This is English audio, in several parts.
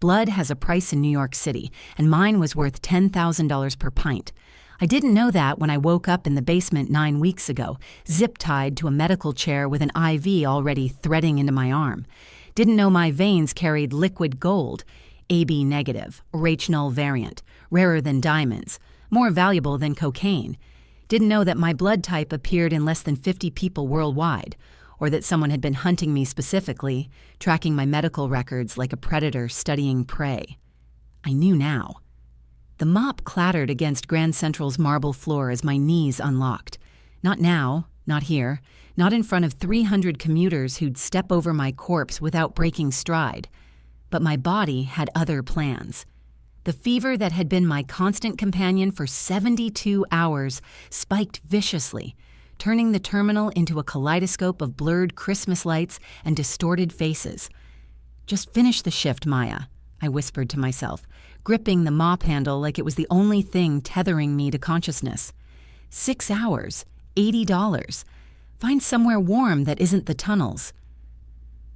Blood has a price in New York City, and mine was worth $10,000 per pint. I didn't know that when I woke up in the basement 9 weeks ago, zip-tied to a medical chair with an IV already threading into my arm. Didn't know my veins carried liquid gold, AB negative, Rh null variant, rarer than diamonds, more valuable than cocaine. Didn't know that my blood type appeared in less than 50 people worldwide, or that someone had been hunting me specifically, tracking my medical records like a predator studying prey. I knew now. The mop clattered against Grand Central's marble floor as my knees unlocked. Not now, not here, not in front of 300 commuters who'd step over my corpse without breaking stride. But my body had other plans. The fever that had been my constant companion for 72 hours spiked viciously, turning the terminal into a kaleidoscope of blurred Christmas lights and distorted faces. "Just finish the shift, Maya," I whispered to myself, gripping the mop handle like it was the only thing tethering me to consciousness. 6 hours, $80. Find somewhere warm that isn't the tunnels.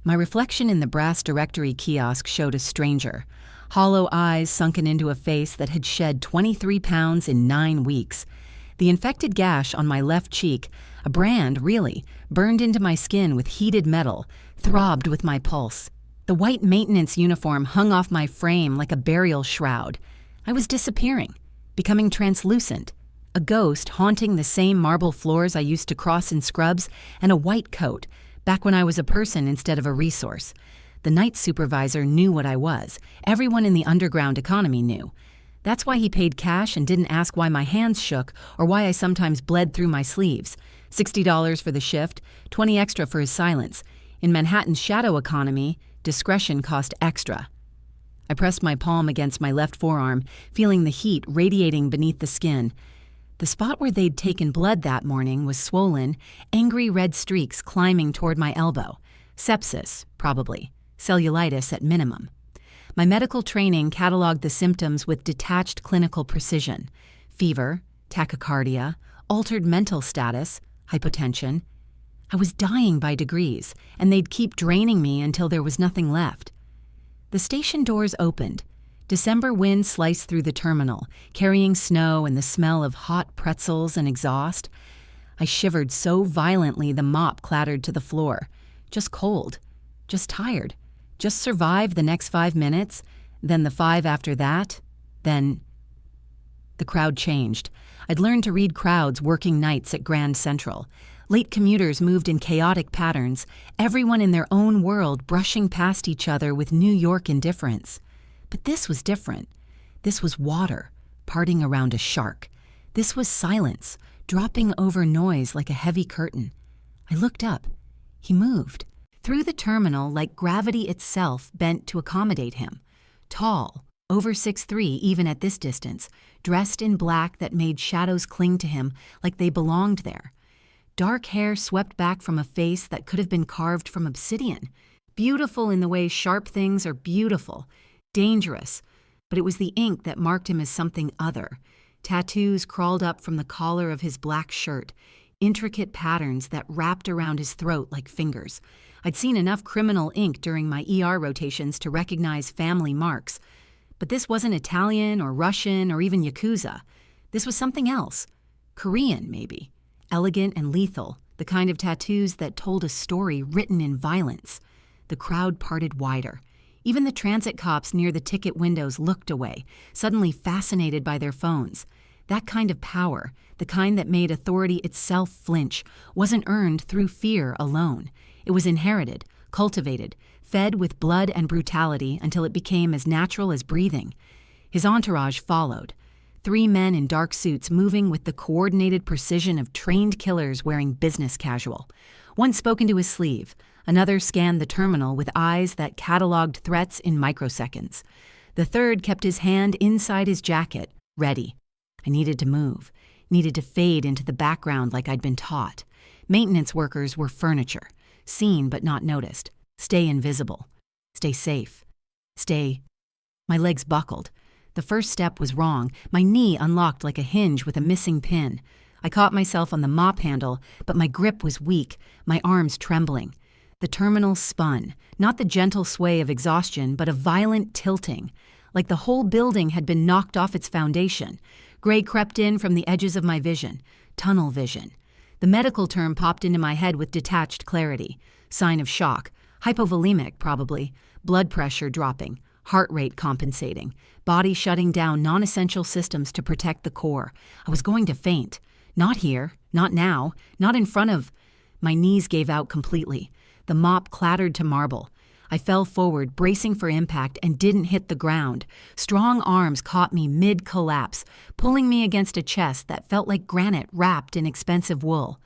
My reflection in the brass directory kiosk showed a stranger, hollow eyes sunken into a face that had shed 23 pounds in 9 weeks. The infected gash on my left cheek, a brand really, burned into my skin with heated metal, throbbed with my pulse. The white maintenance uniform hung off my frame like a burial shroud. I was disappearing, becoming translucent, a ghost haunting the same marble floors I used to cross in scrubs, and a white coat, back when I was a person instead of a resource. The night supervisor knew what I was. Everyone in the underground economy knew. That's why he paid cash and didn't ask why my hands shook or why I sometimes bled through my sleeves. $60 for the shift, $20 extra for his silence. In Manhattan's shadow economy, discretion cost extra. I pressed my palm against my left forearm, feeling the heat radiating beneath the skin. The spot where they'd taken blood that morning was swollen, angry red streaks climbing toward my elbow. Sepsis, probably. Cellulitis at minimum. My medical training cataloged the symptoms with detached clinical precision. Fever, tachycardia, altered mental status, hypotension. I was dying by degrees, and they'd keep draining me until there was nothing left. The station doors opened. December wind sliced through the terminal, carrying snow and the smell of hot pretzels and exhaust. I shivered so violently the mop clattered to the floor. Just cold. Just tired. Just survive the next 5 minutes, then the 5 after that, then... The crowd changed. I'd learned to read crowds working nights at Grand Central. Late commuters moved in chaotic patterns, everyone in their own world brushing past each other with New York indifference. But this was different. This was water, parting around a shark. This was silence, dropping over noise like a heavy curtain. I looked up. He moved. Through the terminal like gravity itself bent to accommodate him. Tall, over 6'3" even at this distance, dressed in black that made shadows cling to him like they belonged there. Dark hair swept back from a face that could have been carved from obsidian. Beautiful in the way sharp things are beautiful. Dangerous. But it was the ink that marked him as something other. Tattoos crawled up from the collar of his black shirt. Intricate patterns that wrapped around his throat like fingers. I'd seen enough criminal ink during my ER rotations to recognize family marks. But this wasn't Italian or Russian or even Yakuza. This was something else. Korean, maybe. Elegant and lethal, the kind of tattoos that told a story written in violence. The crowd parted wider. Even the transit cops near the ticket windows looked away, suddenly fascinated by their phones. That kind of power, the kind that made authority itself flinch, wasn't earned through fear alone. It was inherited, cultivated, fed with blood and brutality until it became as natural as breathing. His entourage followed. 3 men in dark suits moving with the coordinated precision of trained killers wearing business casual. One spoke into his sleeve. Another scanned the terminal with eyes that cataloged threats in microseconds. The third kept his hand inside his jacket, ready. I needed to move, needed to fade into the background like I'd been taught. Maintenance workers were furniture, seen but not noticed. Stay invisible. Stay safe. Stay... My legs buckled. The first step was wrong. My knee unlocked like a hinge with a missing pin. I caught myself on the mop handle, but my grip was weak, my arms trembling. The terminal spun, not the gentle sway of exhaustion, but a violent tilting, like the whole building had been knocked off its foundation. Gray crept in from the edges of my vision. Tunnel vision. The medical term popped into my head with detached clarity. Sign of shock. Hypovolemic, probably. Blood pressure dropping. Heart rate compensating. Body shutting down non-essential systems to protect the core. I was going to faint. Not here. Not now. Not in front of... My knees gave out completely. The mop clattered to marble. I fell forward, bracing for impact, and didn't hit the ground. Strong arms caught me mid-collapse, pulling me against a chest that felt like granite wrapped in expensive wool.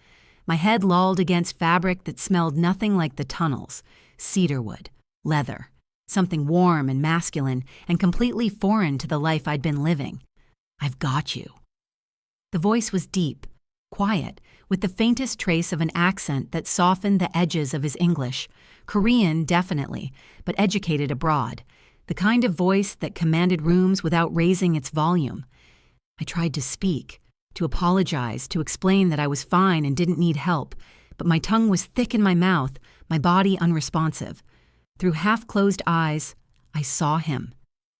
My head lolled against fabric that smelled nothing like the tunnels. Cedarwood. Leather. Something warm and masculine and completely foreign to the life I'd been living. "I've got you." The voice was deep, quiet, with the faintest trace of an accent that softened the edges of his English. Korean, definitely, but educated abroad. The kind of voice that commanded rooms without raising its volume. I tried to speak, to apologize, to explain that I was fine and didn't need help, but my tongue was thick in my mouth, my body unresponsive. Through half-closed eyes, I saw him.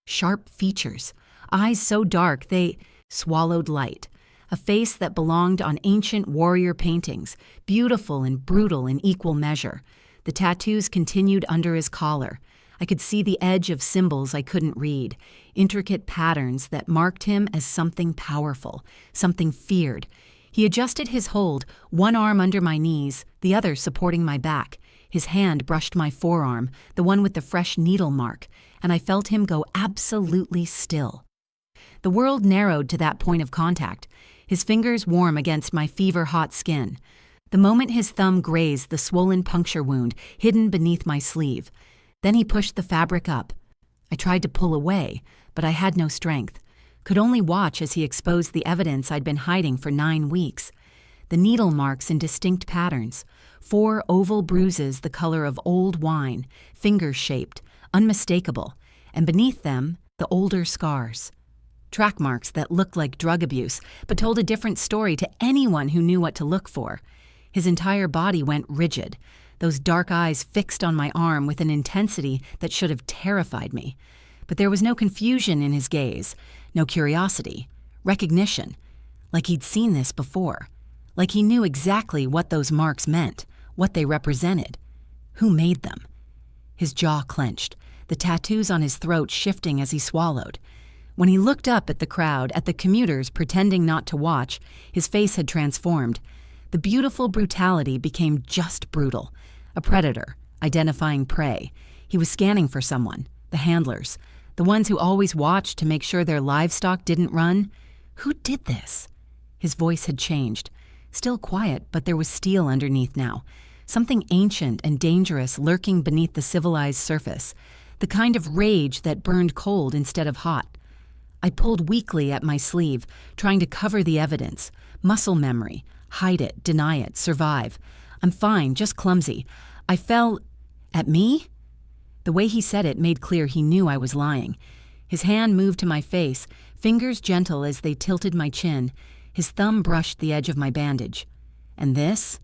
Sharp features, eyes so dark they swallowed light. A face that belonged on ancient warrior paintings, beautiful and brutal in equal measure. The tattoos continued under his collar. I could see the edge of symbols I couldn't read, intricate patterns that marked him as something powerful, something feared. He adjusted his hold, one arm under my knees, the other supporting my back. His hand brushed my forearm, the one with the fresh needle mark, and I felt him go absolutely still. The world narrowed to that point of contact, his fingers warm against my fever-hot skin. The moment his thumb grazed the swollen puncture wound hidden beneath my sleeve. Then he pushed the fabric up. I tried to pull away, but I had no strength. Could only watch as he exposed the evidence I'd been hiding for 9 weeks. The needle marks in distinct patterns. 4 oval bruises the color of old wine, finger-shaped, unmistakable, and beneath them, the older scars. Track marks that looked like drug abuse, but told a different story to anyone who knew what to look for. His entire body went rigid, those dark eyes fixed on my arm with an intensity that should have terrified me. But there was no confusion in his gaze, no curiosity, recognition, like he'd seen this before, like he knew exactly what those marks meant, what they represented, who made them. His jaw clenched, the tattoos on his throat shifting as he swallowed. When he looked up at the crowd, at the commuters pretending not to watch, his face had transformed. The beautiful brutality became just brutal. A predator, identifying prey. He was scanning for someone, the handlers, the ones who always watched to make sure their livestock didn't run. Who did this? His voice had changed. Still quiet, but there was steel underneath now. Something ancient and dangerous lurking beneath the civilized surface. The kind of rage that burned cold instead of hot. I pulled weakly at my sleeve, trying to cover the evidence. Muscle memory. Hide it, deny it, survive. I'm fine, just clumsy. I fell... At me? The way he said it made clear he knew I was lying. His hand moved to my face, fingers gentle as they tilted my chin. His thumb brushed the edge of my bandage. And this?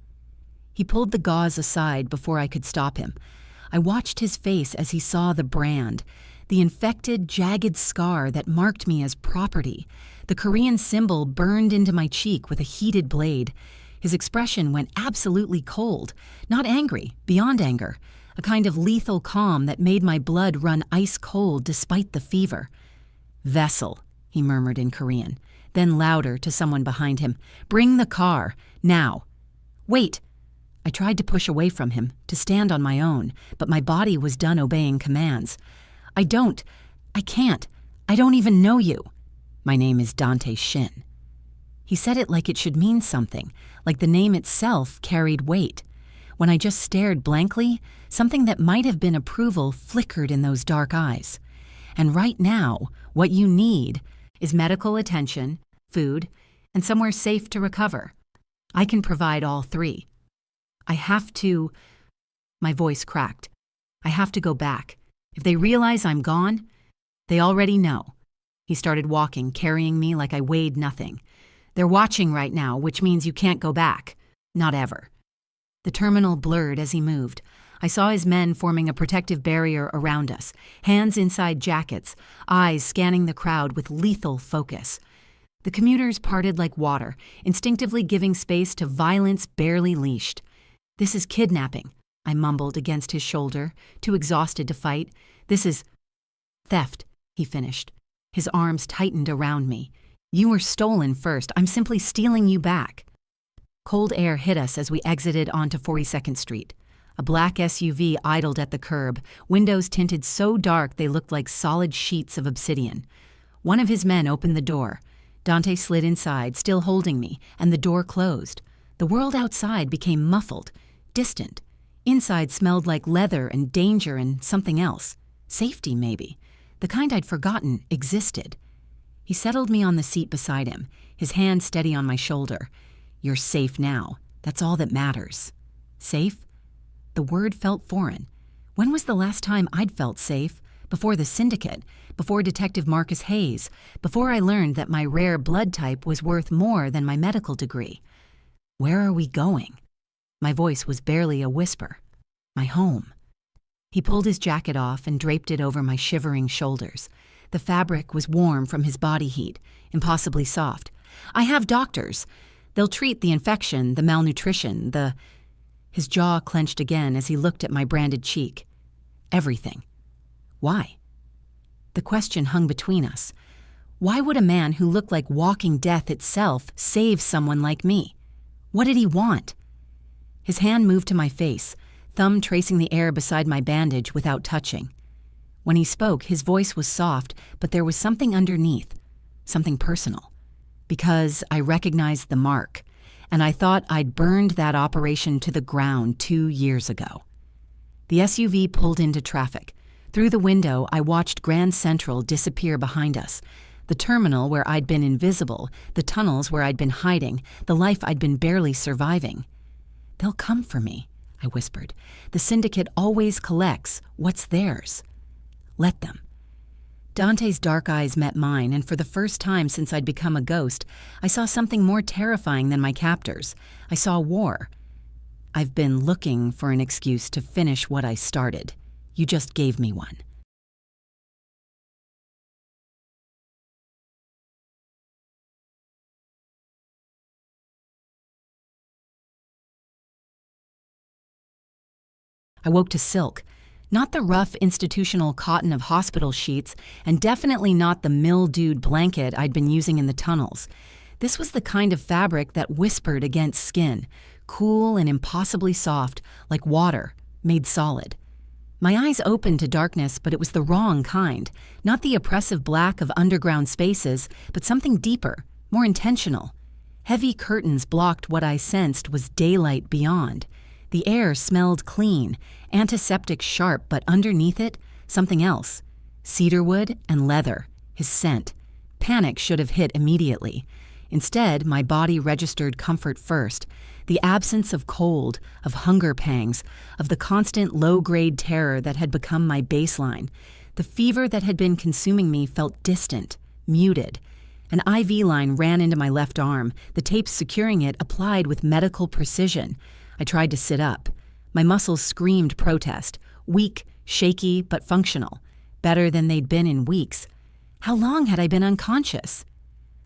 He pulled the gauze aside before I could stop him. I watched his face as he saw the brand. The infected, jagged scar that marked me as property. The Korean symbol burned into my cheek with a heated blade. His expression went absolutely cold, not angry, beyond anger, a kind of lethal calm that made my blood run ice cold despite the fever. "Vessel," he murmured in Korean, then louder to someone behind him. "Bring the car, now." "Wait." I tried to push away from him, to stand on my own, but my body was done obeying commands. I can't. I don't even know you." "My name is Dante Shin." He said it like it should mean something, like the name itself carried weight. When I just stared blankly, something that might have been approval flickered in those dark eyes. And right now, what you need is medical attention, food, and somewhere safe to recover. I can provide all 3. I have to... My voice cracked. I have to go back. If they realize I'm gone, they already know. He started walking, carrying me like I weighed nothing. "They're watching right now, which means you can't go back. Not ever." The terminal blurred as he moved. I saw his men forming a protective barrier around us, hands inside jackets, eyes scanning the crowd with lethal focus. The commuters parted like water, instinctively giving space to violence barely leashed. "This is kidnapping," I mumbled against his shoulder, too exhausted to fight. "This is theft," he finished. His arms tightened around me. "You were stolen first. I'm simply stealing you back." Cold air hit us as we exited onto 42nd Street. A black SUV idled at the curb, windows tinted so dark they looked like solid sheets of obsidian. One of his men opened the door. Dante slid inside, still holding me, and the door closed. The world outside became muffled, distant. Inside smelled like leather and danger and something else. Safety, maybe. The kind I'd forgotten existed. He settled me on the seat beside him, his hand steady on my shoulder. "You're safe now. That's all that matters." Safe? The word felt foreign. When was the last time I'd felt safe? Before the syndicate, before Detective Marcus Hayes, before I learned that my rare blood type was worth more than my medical degree. Where are we going? My voice was barely a whisper. My home. He pulled his jacket off and draped it over my shivering shoulders. The fabric was warm from his body heat, impossibly soft. "I have doctors. They'll treat the infection, the malnutrition, the—" His jaw clenched again as he looked at my branded cheek. "Everything." Why? The question hung between us. Why would a man who looked like walking death itself save someone like me? What did he want? His hand moved to my face, thumb tracing the air beside my bandage without touching. When he spoke, his voice was soft, but there was something underneath, something personal. Because I recognized the mark, and I thought I'd burned that operation to the ground 2 years ago. The SUV pulled into traffic. Through the window, I watched Grand Central disappear behind us. The terminal where I'd been invisible, the tunnels where I'd been hiding, the life I'd been barely surviving. "They'll come for me," I whispered. "The syndicate always collects what's theirs. Let them." Dante's dark eyes met mine, and for the first time since I'd become a ghost, I saw something more terrifying than my captors. I saw war. "I've been looking for an excuse to finish what I started. You just gave me one." I woke to silk. Not the rough institutional cotton of hospital sheets, and definitely not the mildewed blanket I'd been using in the tunnels. This was the kind of fabric that whispered against skin, cool and impossibly soft, like water, made solid. My eyes opened to darkness, but it was the wrong kind. Not the oppressive black of underground spaces, but something deeper, more intentional. Heavy curtains blocked what I sensed was daylight beyond. The air smelled clean, antiseptic sharp, but underneath it, something else. Cedarwood and leather, his scent. Panic should have hit immediately. Instead, my body registered comfort first. The absence of cold, of hunger pangs, of the constant low-grade terror that had become my baseline. The fever that had been consuming me felt distant, muted. An IV line ran into my left arm, the tape securing it applied with medical precision. I tried to sit up. My muscles screamed protest, weak, shaky, but functional. Better than they'd been in weeks. How long had I been unconscious?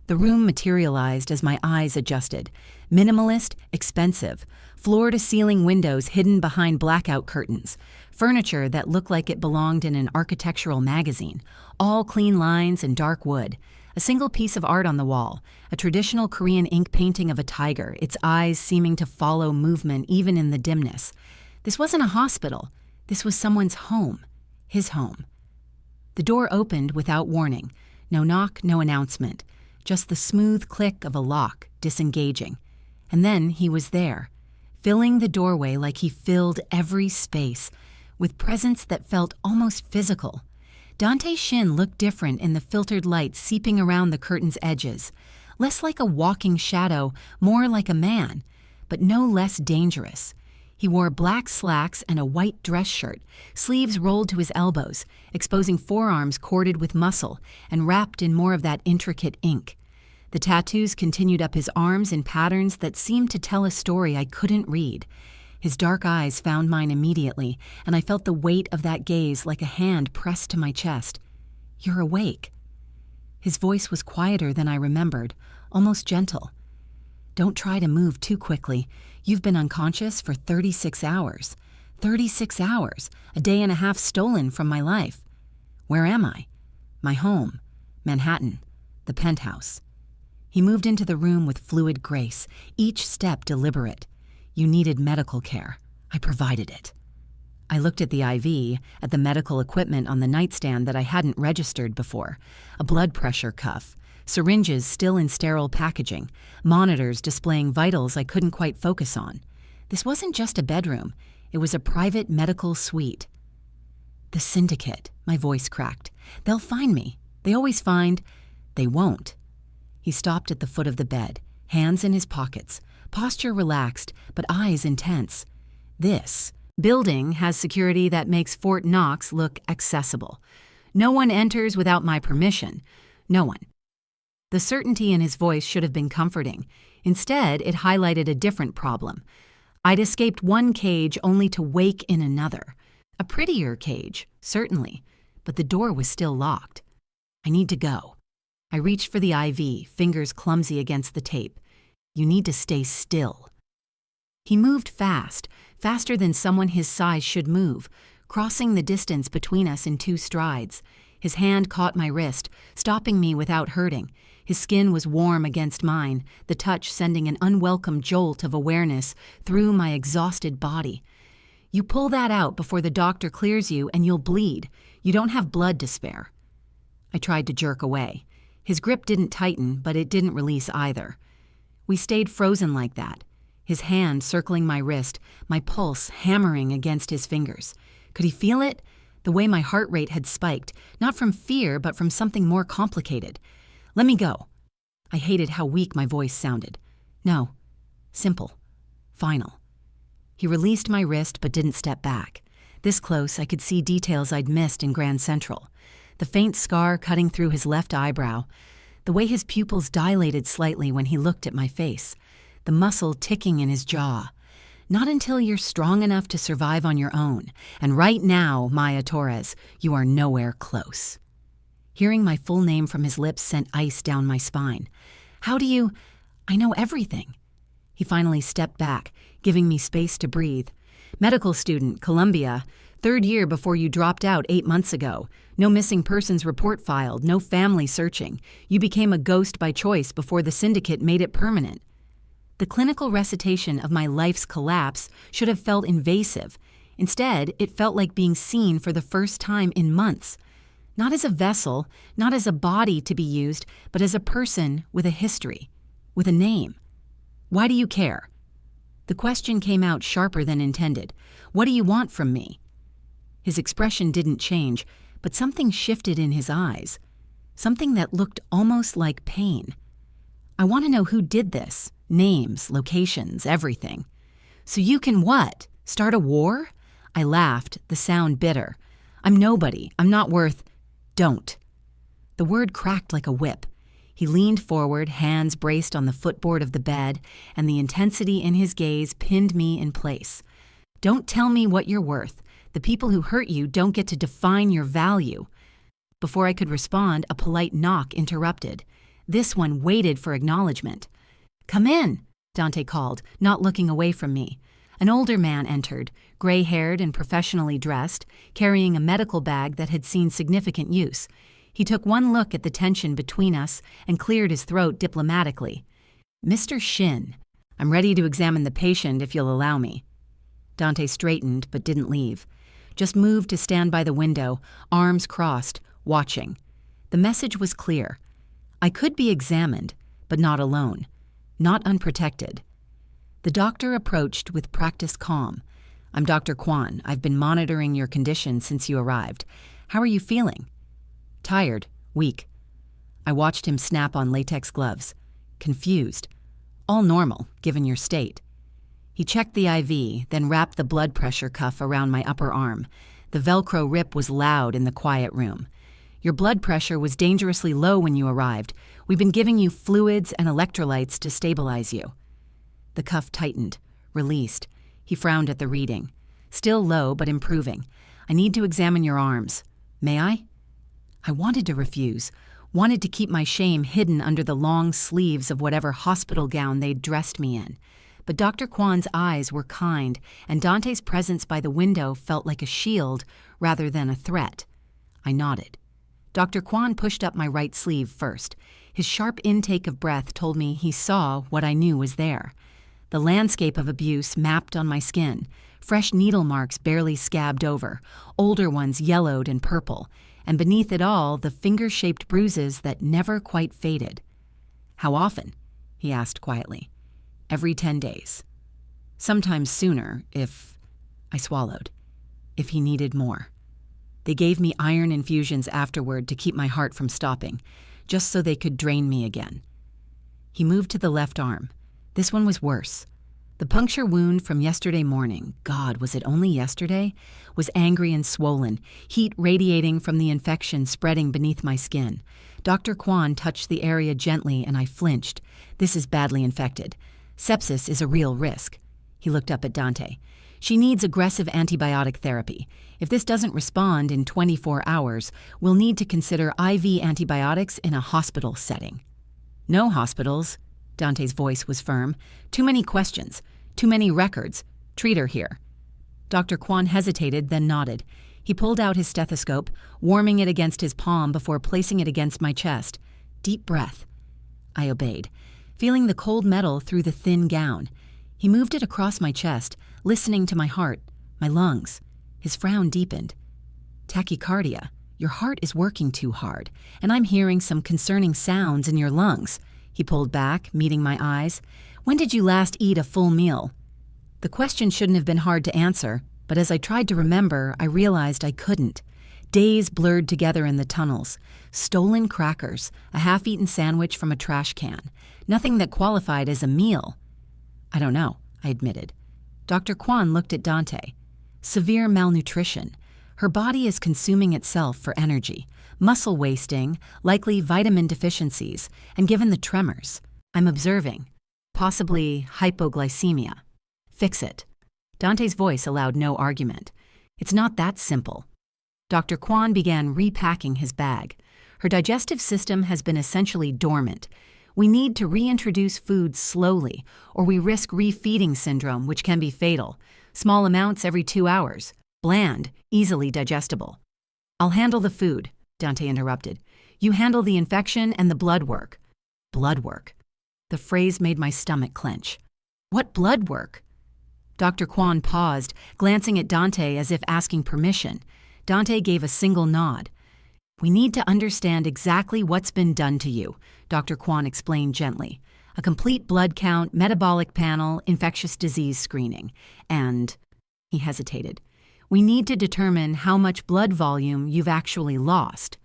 The room materialized as my eyes adjusted. Minimalist, expensive. Floor-to-ceiling windows hidden behind blackout curtains. Furniture that looked like it belonged in an architectural magazine. All clean lines and dark wood. A single piece of art on the wall, a traditional Korean ink painting of a tiger, its eyes seeming to follow movement even in the dimness. This wasn't a hospital. This was someone's home. His home. The door opened without warning. No knock, no announcement. Just the smooth click of a lock, disengaging. And then he was there, filling the doorway like he filled every space, with presence that felt almost physical. Dante's shin looked different in the filtered light seeping around the curtain's edges. Less like a walking shadow, more like a man, but no less dangerous. He wore black slacks and a white dress shirt, sleeves rolled to his elbows, exposing forearms corded with muscle and wrapped in more of that intricate ink. The tattoos continued up his arms in patterns that seemed to tell a story I couldn't read. His dark eyes found mine immediately, and I felt the weight of that gaze like a hand pressed to my chest. "You're awake." His voice was quieter than I remembered, almost gentle. "Don't try to move too quickly. You've been unconscious for 36 hours. 36 hours, a day and a half stolen from my life. Where am I? My home, Manhattan, the penthouse." He moved into the room with fluid grace, each step deliberate. "You needed medical care. I provided it." I looked at the IV, at the medical equipment on the nightstand that I hadn't registered before, a blood pressure cuff, syringes still in sterile packaging, monitors displaying vitals I couldn't quite focus on. This wasn't just a bedroom. It was a private medical suite. "The syndicate," my voice cracked. "They'll find me. They always find—" "They won't." He stopped at the foot of the bed, hands in his pockets, posture relaxed, but eyes intense. "This building has security that makes Fort Knox look accessible. No one enters without my permission. No one." The certainty in his voice should have been comforting. Instead, it highlighted a different problem. I'd escaped one cage only to wake in another. A prettier cage, certainly, but the door was still locked. "I need to go." I reached for the IV, fingers clumsy against the tape. "You need to stay still." He moved fast, faster than someone his size should move, crossing the distance between us in 2 strides. His hand caught my wrist, stopping me without hurting. His skin was warm against mine, the touch sending an unwelcome jolt of awareness through my exhausted body. "You pull that out before the doctor clears you and you'll bleed. You don't have blood to spare." I tried to jerk away. His grip didn't tighten, but it didn't release either. We stayed frozen like that, his hand circling my wrist, my pulse hammering against his fingers. Could he feel it? The way my heart rate had spiked, not from fear, but from something more complicated. "Let me go." I hated how weak my voice sounded. "No. Simple. Final." He released my wrist but didn't step back. This close, I could see details I'd missed in Grand Central. The faint scar cutting through his left eyebrow, the way his pupils dilated slightly when he looked at my face, the muscle ticking in his jaw. Not until you're strong enough to survive on your own, and right now, Maya Torres, you are nowhere close. Hearing my full name from his lips sent ice down my spine. "How do you—" "I know everything." He finally stepped back, giving me space to breathe. "Medical student, Columbia. 3rd year before you dropped out 8 months ago. No missing persons report filed, no family searching. You became a ghost by choice before the syndicate made it permanent." The clinical recitation of my life's collapse should have felt invasive. Instead, it felt like being seen for the first time in months. Not as a vessel, not as a body to be used, but as a person with a history, with a name. "Why do you care?" The question came out sharper than intended. "What do you want from me?" His expression didn't change, but something shifted in his eyes. Something that looked almost like pain. "I want to know who did this. Names, locations, everything." "So you can what? Start a war?" I laughed, the sound bitter. "I'm nobody. I'm not worth—" "Don't." The word cracked like a whip. He leaned forward, hands braced on the footboard of the bed, and the intensity in his gaze pinned me in place. "Don't tell me what you're worth. The people who hurt you don't get to define your value." Before I could respond, a polite knock interrupted. This one waited for acknowledgement. "Come in," Dante called, not looking away from me. An older man entered, gray-haired and professionally dressed, carrying a medical bag that had seen significant use. He took one look at the tension between us and cleared his throat diplomatically. "Mr. Shin, I'm ready to examine the patient if you'll allow me." Dante straightened but didn't leave. Just moved to stand by the window, arms crossed, watching. The message was clear. I could be examined, but not alone. Not unprotected. The doctor approached with practiced calm. "I'm Dr. Kwan. I've been monitoring your condition since you arrived. How are you feeling?" "Tired. Weak." I watched him snap on latex gloves. Confused. "All normal, given your state." He checked the IV, then wrapped the blood pressure cuff around my upper arm. The Velcro rip was loud in the quiet room. "Your blood pressure was dangerously low when you arrived. We've been giving you fluids and electrolytes to stabilize you." The cuff tightened, released. He frowned at the reading. Still low, but improving. I need to examine your arms. May I? I wanted to refuse, wanted to keep my shame hidden under the long sleeves of whatever hospital gown they'd dressed me in. But Dr. Kwan's eyes were kind, and Dante's presence by the window felt like a shield rather than a threat. I nodded. Dr. Kwan pushed up my right sleeve first. His sharp intake of breath told me he saw what I knew was there. The landscape of abuse mapped on my skin, fresh needle marks barely scabbed over, older ones yellowed and purple, and beneath it all the finger-shaped bruises that never quite faded. How often? He asked quietly. Every 10 days. Sometimes sooner, if... I swallowed. If he needed more. They gave me iron infusions afterward to keep my heart from stopping, just so they could drain me again. He moved to the left arm. This one was worse. The puncture wound from yesterday morning, God, was it only yesterday, was angry and swollen, heat radiating from the infection spreading beneath my skin. Dr. Kwan touched the area gently and I flinched. This is badly infected. Sepsis is a real risk. He looked up at Dante. She needs aggressive antibiotic therapy. If this doesn't respond in 24 hours, we'll need to consider IV antibiotics in a hospital setting. No hospitals. Dante's voice was firm. Too many questions. Too many records. Treat her here. Dr. Kwan hesitated, then nodded. He pulled out his stethoscope, warming it against his palm before placing it against my chest. Deep breath. I obeyed, feeling the cold metal through the thin gown. He moved it across my chest, listening to my heart, my lungs. His frown deepened. Tachycardia. Your heart is working too hard, and I'm hearing some concerning sounds in your lungs. He pulled back, meeting my eyes. When did you last eat a full meal? The question shouldn't have been hard to answer, but as I tried to remember, I realized I couldn't. Days blurred together in the tunnels. Stolen crackers, a half-eaten sandwich from a trash can. Nothing that qualified as a meal. I don't know, I admitted. Dr. Kwan looked at Dante. Severe malnutrition. Her body is consuming itself for energy. Muscle wasting, likely vitamin deficiencies, and given the tremors, I'm observing. Possibly hypoglycemia. Fix it. Dante's voice allowed no argument. It's not that simple. Dr. Kwan began repacking his bag. Her digestive system has been essentially dormant. We need to reintroduce food slowly, or we risk refeeding syndrome, which can be fatal. Small amounts every 2 hours. Bland, easily digestible. I'll handle the food, Dante interrupted. You handle the infection and the blood work. Blood work. The phrase made my stomach clench. What blood work? Dr. Kwan paused, glancing at Dante as if asking permission. Dante gave a single nod. We need to understand exactly what's been done to you, Dr. Kwan explained gently. A complete blood count, metabolic panel, infectious disease screening. And, he hesitated, we need to determine how much blood volume you've actually lost.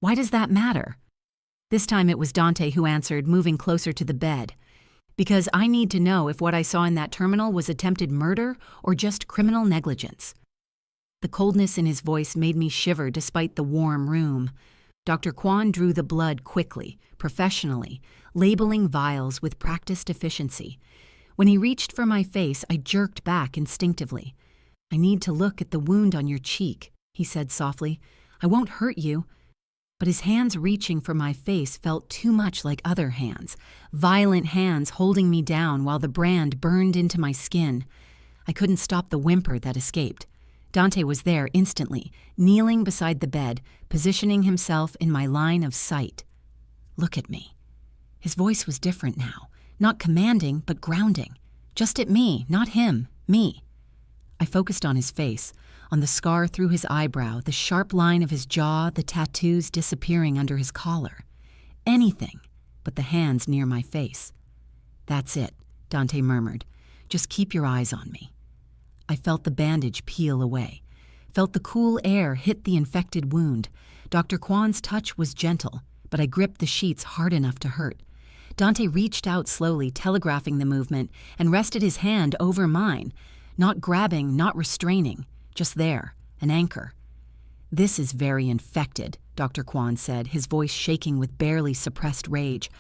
Why does that matter? This time it was Dante who answered, moving closer to the bed. Because I need to know if what I saw in that terminal was attempted murder or just criminal negligence. The coldness in his voice made me shiver despite the warm room. Dr. Kwan drew the blood quickly, professionally, labeling vials with practiced efficiency. When he reached for my face, I jerked back instinctively. I need to look at the wound on your cheek, he said softly. I won't hurt you. But his hands reaching for my face felt too much like other hands, violent hands holding me down while the brand burned into my skin. I couldn't stop the whimper that escaped. Dante was there instantly, kneeling beside the bed, positioning himself in my line of sight. Look at me. His voice was different now, not commanding, but grounding. Just at me, not him, me. I focused on his face, on the scar through his eyebrow, the sharp line of his jaw, the tattoos disappearing under his collar. Anything but the hands near my face. That's it, Dante murmured. Just keep your eyes on me. I felt the bandage peel away, felt the cool air hit the infected wound. Dr. Kwan's touch was gentle, but I gripped the sheets hard enough to hurt. Dante reached out slowly, telegraphing the movement, and rested his hand over mine, not grabbing, not restraining, just there, an anchor. This is very infected, Dr. Kwan said, his voice shaking with barely suppressed rage.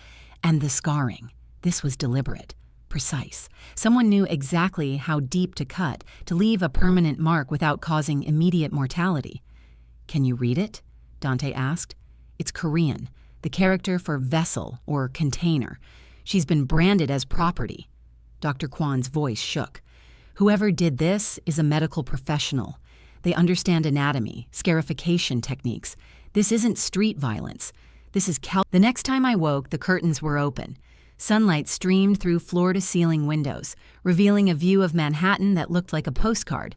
And the scarring. This was deliberate. precise. Someone knew exactly how deep to cut to leave a permanent mark without causing immediate mortality. "Can you read it?" Dante asked. "It's Korean, the character for vessel or container. She's been branded as property." Dr. Kwan's voice shook. "Whoever did this is a medical professional. They understand anatomy, scarification techniques. This isn't street violence. This is The next time I woke, the curtains were open. Sunlight streamed through floor-to-ceiling windows, revealing a view of Manhattan that looked like a postcard.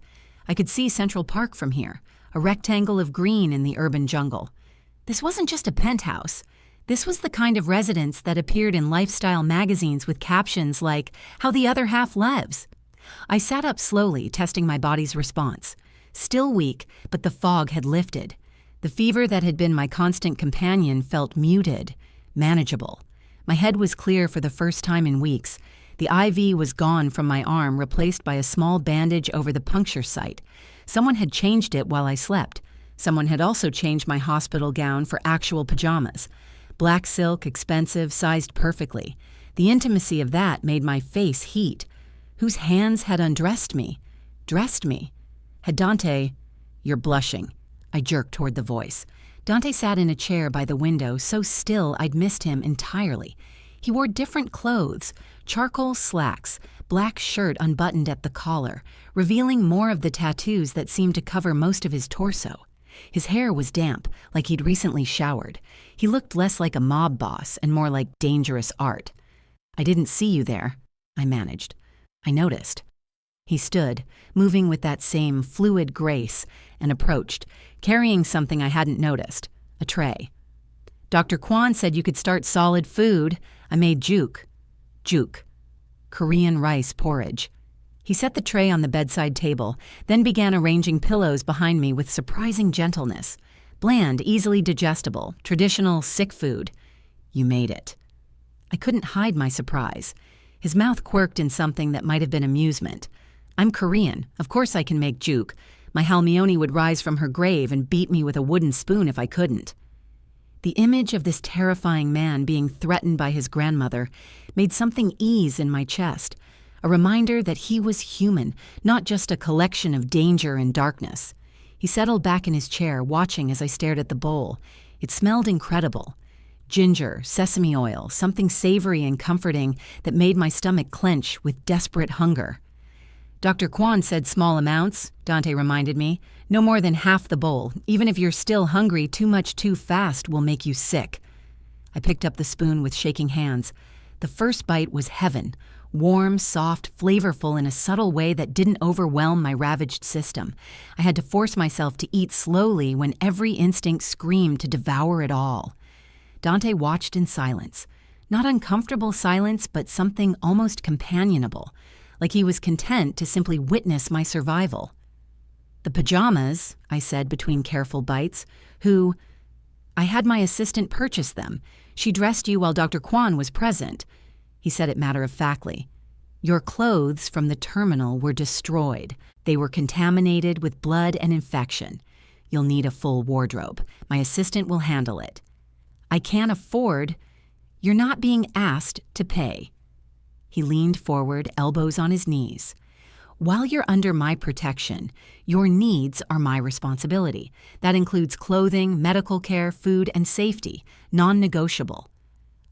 I could see Central Park from here, a rectangle of green in the urban jungle. This wasn't just a penthouse. This was the kind of residence that appeared in lifestyle magazines with captions like, "How the Other Half Lives." I sat up slowly, testing my body's response. Still weak, but the fog had lifted. The fever that had been my constant companion felt muted, manageable. My head was clear for the first time in weeks. The IV was gone from my arm, replaced by a small bandage over the puncture site. Someone had changed it while I slept. Someone had also changed my hospital gown for actual pajamas. Black silk, expensive, sized perfectly. The intimacy of that made my face heat. Whose hands had undressed me? Dressed me? Had Dante... "You're blushing." I jerked toward the voice. Dante sat in a chair by the window, so still I'd missed him entirely. He wore different clothes, charcoal slacks, black shirt unbuttoned at the collar, revealing more of the tattoos that seemed to cover most of his torso. His hair was damp, like he'd recently showered. He looked less like a mob boss and more like dangerous art. "I didn't see you there," I managed. "I noticed." He stood, moving with that same fluid grace, and approached, carrying something I hadn't noticed, a tray. "Dr. Kwan said you could start solid food. I made juke." Juke. Korean rice porridge. He set the tray on the bedside table, then began arranging pillows behind me with surprising gentleness. Bland, easily digestible, traditional sick food. "You made it." I couldn't hide my surprise. His mouth quirked in something that might have been amusement. "I'm Korean. Of course I can make juke. My Halmione would rise from her grave and beat me with a wooden spoon if I couldn't." The image of this terrifying man being threatened by his grandmother made something ease in my chest, a reminder that he was human, not just a collection of danger and darkness. He settled back in his chair, watching as I stared at the bowl. It smelled incredible. Ginger, sesame oil, something savory and comforting that made my stomach clench with desperate hunger. "Dr. Kwan said small amounts," Dante reminded me. "No more than half the bowl. Even if you're still hungry, too much too fast will make you sick." I picked up the spoon with shaking hands. The first bite was heaven. Warm, soft, flavorful in a subtle way that didn't overwhelm my ravaged system. I had to force myself to eat slowly when every instinct screamed to devour it all. Dante watched in silence. Not uncomfortable silence, but something almost companionable, like he was content to simply witness my survival. "The pajamas," I said between careful bites. "I had my assistant purchase them. She dressed you while Dr. Kwan was present." He said it matter-of-factly. "Your clothes from the terminal were destroyed. They were contaminated with blood and infection. You'll need a full wardrobe. My assistant will handle it." "I can't afford—" "You're not being asked to pay." He leaned forward, elbows on his knees. "While you're under my protection, your needs are my responsibility. That includes clothing, medical care, food, and safety, non-negotiable."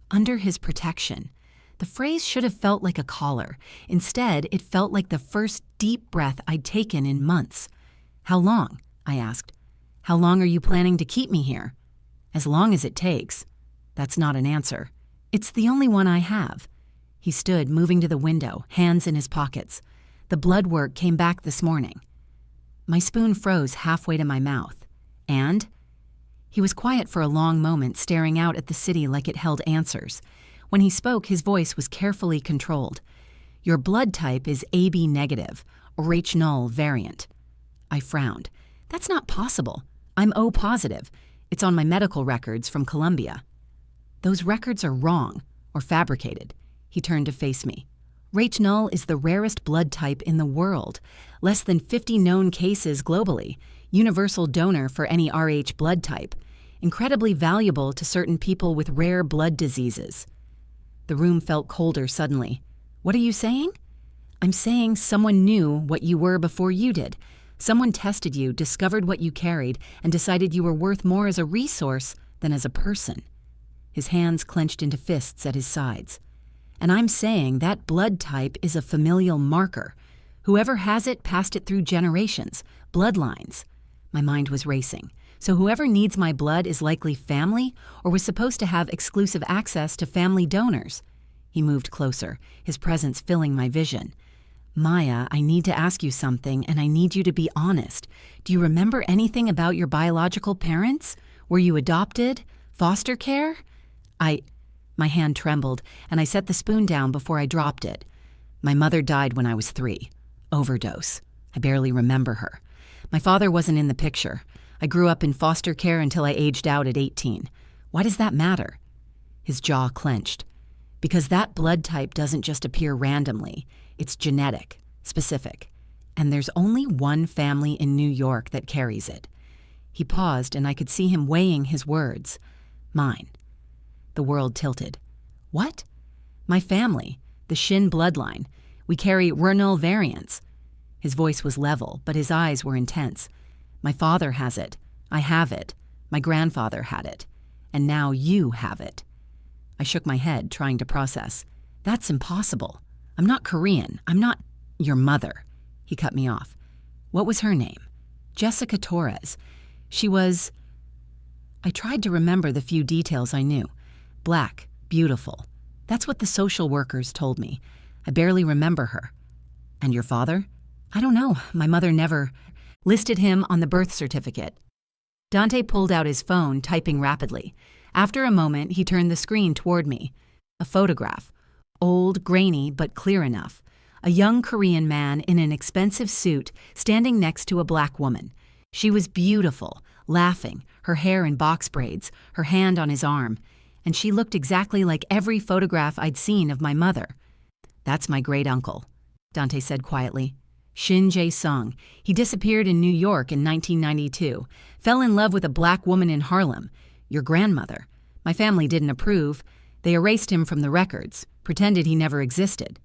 Under his protection. The phrase should have felt like a collar. Instead, it felt like the first deep breath I'd taken in months. "How long?" I asked. "How long are you planning to keep me here?" "As long as it takes." That's not an answer. It's the only one I have. He stood, moving to the window, hands in his pockets. "The blood work came back this morning." My spoon froze halfway to my mouth. "And?" He was quiet for a long moment, staring out at the city like it held answers. When he spoke, his voice was carefully controlled. "Your blood type is AB negative, Rh-null variant." I frowned. "That's not possible. I'm O positive. It's on my medical records from Colombia." "Those records are wrong, or fabricated." He turned to face me. Rh-null is the rarest blood type in the world. Less than 50 known cases globally. Universal donor for any Rh blood type. Incredibly valuable to certain people with rare blood diseases. The room felt colder suddenly. What are you saying? I'm saying someone knew what you were before you did. Someone tested you, discovered what you carried, and decided you were worth more as a resource than as a person. His hands clenched into fists at his sides. And I'm saying that blood type is a familial marker. Whoever has it passed it through generations, bloodlines. My mind was racing. So whoever needs my blood is likely family or was supposed to have exclusive access to family donors. He moved closer, his presence filling my vision. Maya, I need to ask you something, and I need you to be honest. Do you remember anything about your biological parents? Were you adopted? Foster care? My hand trembled, and I set the spoon down before I dropped it. My mother died when I was 3. Overdose. I barely remember her. My father wasn't in the picture. I grew up in foster care until I aged out at 18. Why does that matter? His jaw clenched. Because that blood type doesn't just appear randomly. It's genetic, specific. And there's only one family in New York that carries it. He paused, and I could see him weighing his words. Mine. The world tilted. What? My family, the Shin bloodline. We carry Renal variants. His voice was level, but his eyes were intense. My father has it. I have it. My grandfather had it. And now you have it. I shook my head, trying to process. That's impossible. I'm not Korean. I'm not your mother. He cut me off. What was her name? Jessica Torres. She was... I tried to remember the few details I knew. Black, beautiful. That's what the social workers told me. I barely remember her. And your father? I don't know. My mother never listed him on the birth certificate. Dante pulled out his phone, typing rapidly. After a moment, he turned the screen toward me. A photograph. Old, grainy, but clear enough. A young Korean man in an expensive suit standing next to a black woman. She was beautiful, laughing, her hair in box braids, her hand on his arm. And she looked exactly like every photograph I'd seen of my mother. That's my great-uncle, Dante said quietly. Shin Jae-sung. He disappeared in New York in 1992. Fell in love with a black woman in Harlem. Your grandmother. My family didn't approve. They erased him from the records, pretended he never existed.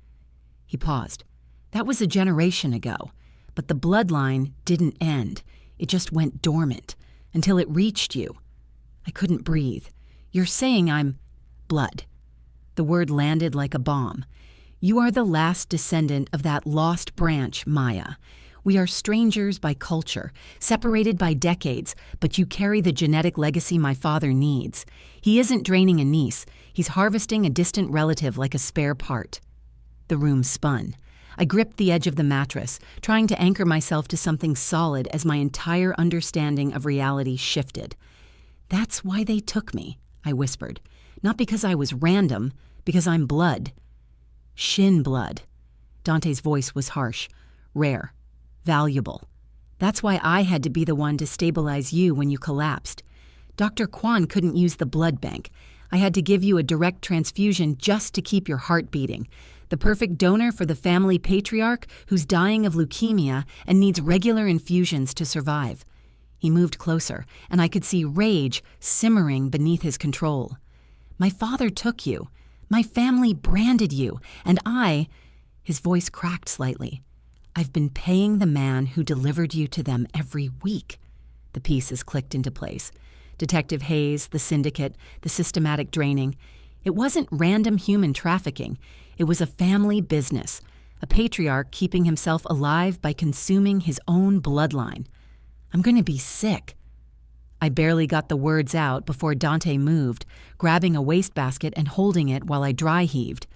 He paused. That was a generation ago. But the bloodline didn't end. It just went dormant until it reached you. I couldn't breathe. You're saying I'm blood. The word landed like a bomb. You are the last descendant of that lost branch, Maya. We are strangers by culture, separated by decades, but you carry the genetic legacy my father needs. He isn't draining a niece. He's harvesting a distant relative like a spare part. The room spun. I gripped the edge of the mattress, trying to anchor myself to something solid as my entire understanding of reality shifted. That's why they took me, I whispered. Not because I was random, because I'm blood. Shin blood. Dante's voice was harsh, rare, valuable. That's why I had to be the one to stabilize you when you collapsed. Dr. Kwan couldn't use the blood bank. I had to give you a direct transfusion just to keep your heart beating. The perfect donor for the family patriarch who's dying of leukemia and needs regular infusions to survive. He moved closer, and I could see rage simmering beneath his control. My father took you. My family branded you, and his voice cracked slightly. I've been paying the man who delivered you to them every week. The pieces clicked into place. Detective Hayes, the syndicate, the systematic draining. It wasn't random human trafficking. It was a family business, a patriarch keeping himself alive by consuming his own bloodline. I'm going to be sick. I barely got the words out before Dante moved, grabbing a wastebasket and holding it while I dry heaved.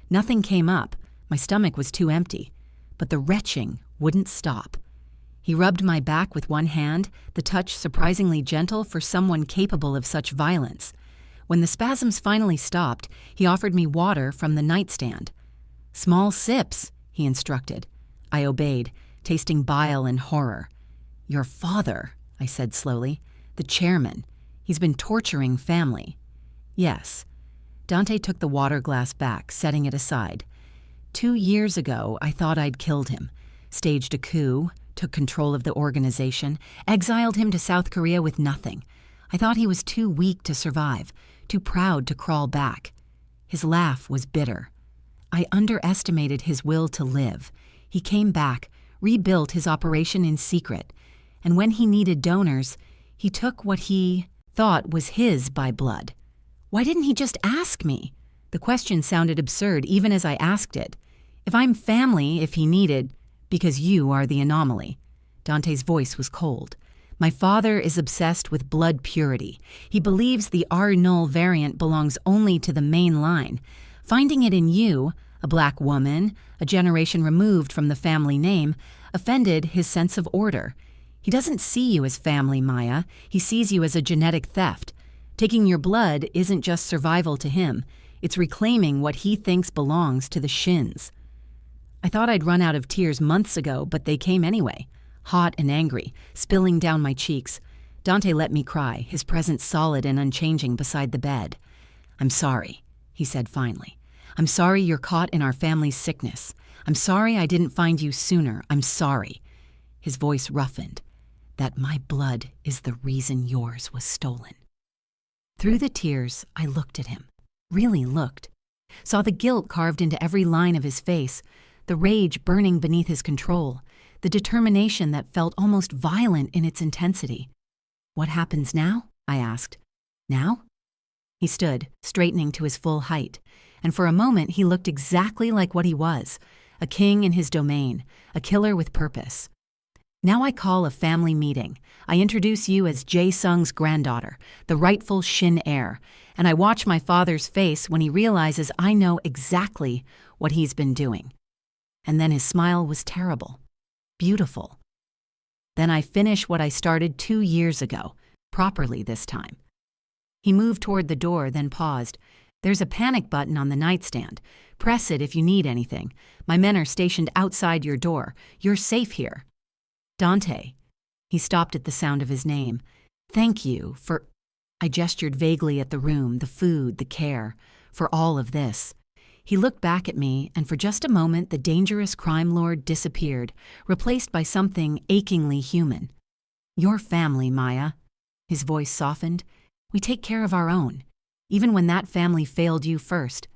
Nothing came up. My stomach was too empty. But the retching wouldn't stop. He rubbed my back with one hand, the touch surprisingly gentle for someone capable of such violence. When the spasms finally stopped, he offered me water from the nightstand. Small sips, he instructed. I obeyed, tasting bile and horror. Your father, I said slowly. The chairman. He's been torturing family. Yes. Dante took the water glass back, setting it aside. 2 years ago, I thought I'd killed him. Staged a coup, took control of the organization, exiled him to South Korea with nothing. I thought he was too weak to survive, too proud to crawl back. His laugh was bitter. I underestimated his will to live. He came back, rebuilt his operation in secret, and when he needed donors, he took what he thought was his by blood. Why didn't he just ask me? The question sounded absurd even as I asked it. If I'm family, if he needed, because you are the anomaly. Dante's voice was cold. My father is obsessed with blood purity. He believes the R-null variant belongs only to the main line. Finding it in you, a black woman, a generation removed from the family name, offended his sense of order. He doesn't see you as family, Maya. He sees you as a genetic theft. Taking your blood isn't just survival to him. It's reclaiming what he thinks belongs to the Shins. I thought I'd run out of tears months ago, but they came anyway, hot and angry, spilling down my cheeks. Dante let me cry, his presence solid and unchanging beside the bed. I'm sorry, he said finally. I'm sorry you're caught in our family's sickness. I'm sorry I didn't find you sooner. I'm sorry. His voice roughened. That my blood is the reason yours was stolen. Through the tears, I looked at him. Really looked. Saw the guilt carved into every line of his face, the rage burning beneath his control, the determination that felt almost violent in its intensity. What happens now? I asked. Now? He stood, straightening to his full height, and for a moment he looked exactly like what he was, a king in his domain, a killer with purpose. Now I call a family meeting. I introduce you as Jae-sung's granddaughter, the rightful Shin heir, and I watch my father's face when he realizes I know exactly what he's been doing. And then his smile was terrible, beautiful. Then I finish what I started 2 years ago, properly this time. He moved toward the door, then paused. There's a panic button on the nightstand. Press it if you need anything. My men are stationed outside your door. You're safe here. Dante. He stopped at the sound of his name. Thank you for... I gestured vaguely at the room, the food, the care, for all of this. He looked back at me, and for just a moment the dangerous crime lord disappeared, replaced by something achingly human. Your family, Maya. His voice softened. We take care of our own, even when that family failed you first.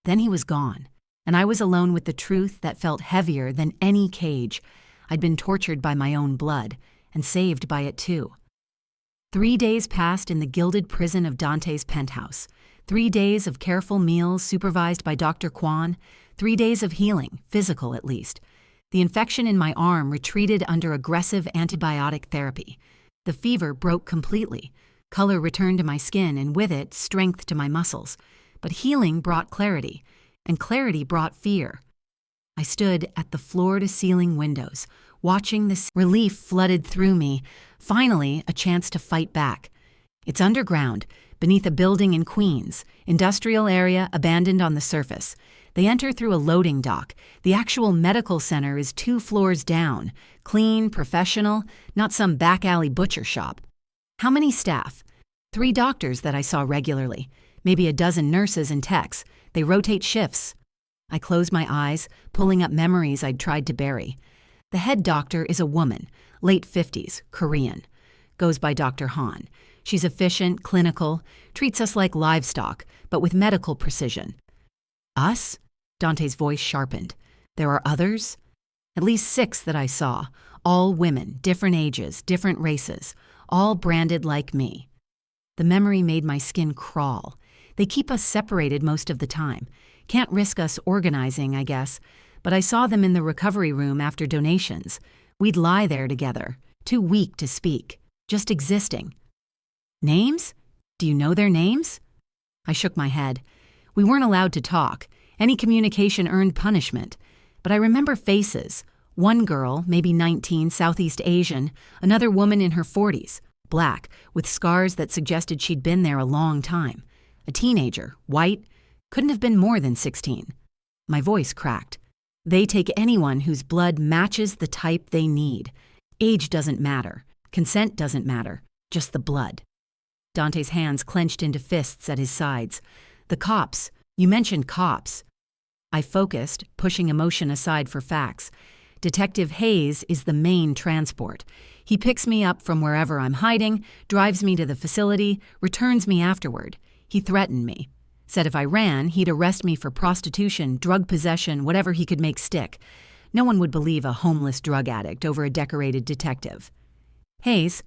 Then he was gone, and I was alone with the truth that felt heavier than any cage. I'd been tortured by my own blood, and saved by it too. 3 days passed in the gilded prison of Dante's penthouse. 3 days of careful meals supervised by Dr. Kwan. 3 days of healing, physical at least. The infection in my arm retreated under aggressive antibiotic therapy. The fever broke completely. Color returned to my skin, and with it, strength to my muscles. But healing brought clarity, and clarity brought fear. I stood at the floor-to-ceiling windows, watching this relief flooded through me, finally a chance to fight back. It's underground, beneath a building in Queens, industrial area abandoned on the surface. They enter through a loading dock. The actual medical center is 2 floors down, clean, professional, not some back-alley butcher shop. How many staff? 3 doctors that I saw regularly, maybe a dozen nurses and techs. They rotate shifts. I closed my eyes, pulling up memories I'd tried to bury. The head doctor is a woman, late 50s, Korean. Goes by Dr. Han. She's efficient, clinical, treats us like livestock, but with medical precision. Us? Dante's voice sharpened. There are others? At least 6 that I saw, all women, different ages, different races, all branded like me. The memory made my skin crawl. They keep us separated most of the time. Can't risk us organizing, I guess, but I saw them in the recovery room after donations. We'd lie there together, too weak to speak, just existing. Names? Do you know their names? I shook my head. We weren't allowed to talk. Any communication earned punishment. But I remember faces. One girl, maybe 19, Southeast Asian, another woman in her 40s, black, with scars that suggested she'd been there a long time. A teenager, white, couldn't have been more than 16. My voice cracked. They take anyone whose blood matches the type they need. Age doesn't matter. Consent doesn't matter. Just the blood. Dante's hands clenched into fists at his sides. The cops. You mentioned cops. I focused, pushing emotion aside for facts. Detective Hayes is the main transport. He picks me up from wherever I'm hiding, drives me to the facility, returns me afterward. He threatened me. Said if I ran, he'd arrest me for prostitution, drug possession, whatever he could make stick. No one would believe a homeless drug addict over a decorated detective. Hayes.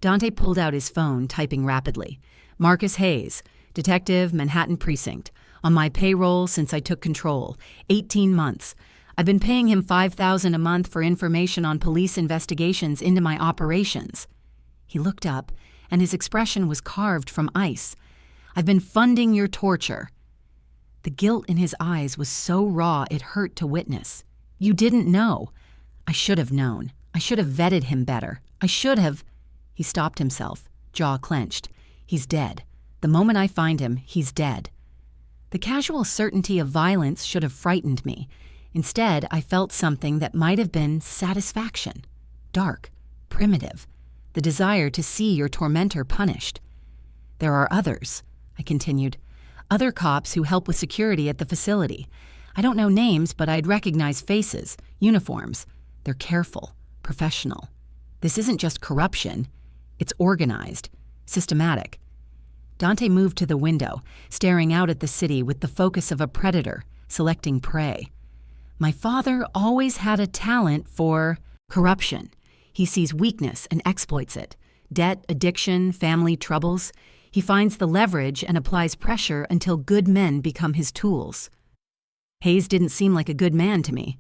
Dante pulled out his phone, typing rapidly. Marcus Hayes, Detective, Manhattan Precinct. On my payroll since I took control. 18 months. I've been paying him $5,000 a month for information on police investigations into my operations. He looked up, and his expression was carved from ice. I've been funding your torture. The guilt in his eyes was so raw it hurt to witness. You didn't know. I should have known. I should have vetted him better. I should have. He stopped himself, jaw clenched. He's dead. The moment I find him, he's dead. The casual certainty of violence should have frightened me. Instead, I felt something that might have been satisfaction. Dark, primitive. The desire to see your tormentor punished. There are others, I continued. Other cops who help with security at the facility. I don't know names, but I'd recognize faces, uniforms. They're careful, professional. This isn't just corruption. It's organized, systematic. Dante moved to the window, staring out at the city with the focus of a predator, selecting prey. My father always had a talent for corruption. He sees weakness and exploits it. Debt, addiction, family troubles. He finds the leverage and applies pressure until good men become his tools. Hayes didn't seem like a good man to me.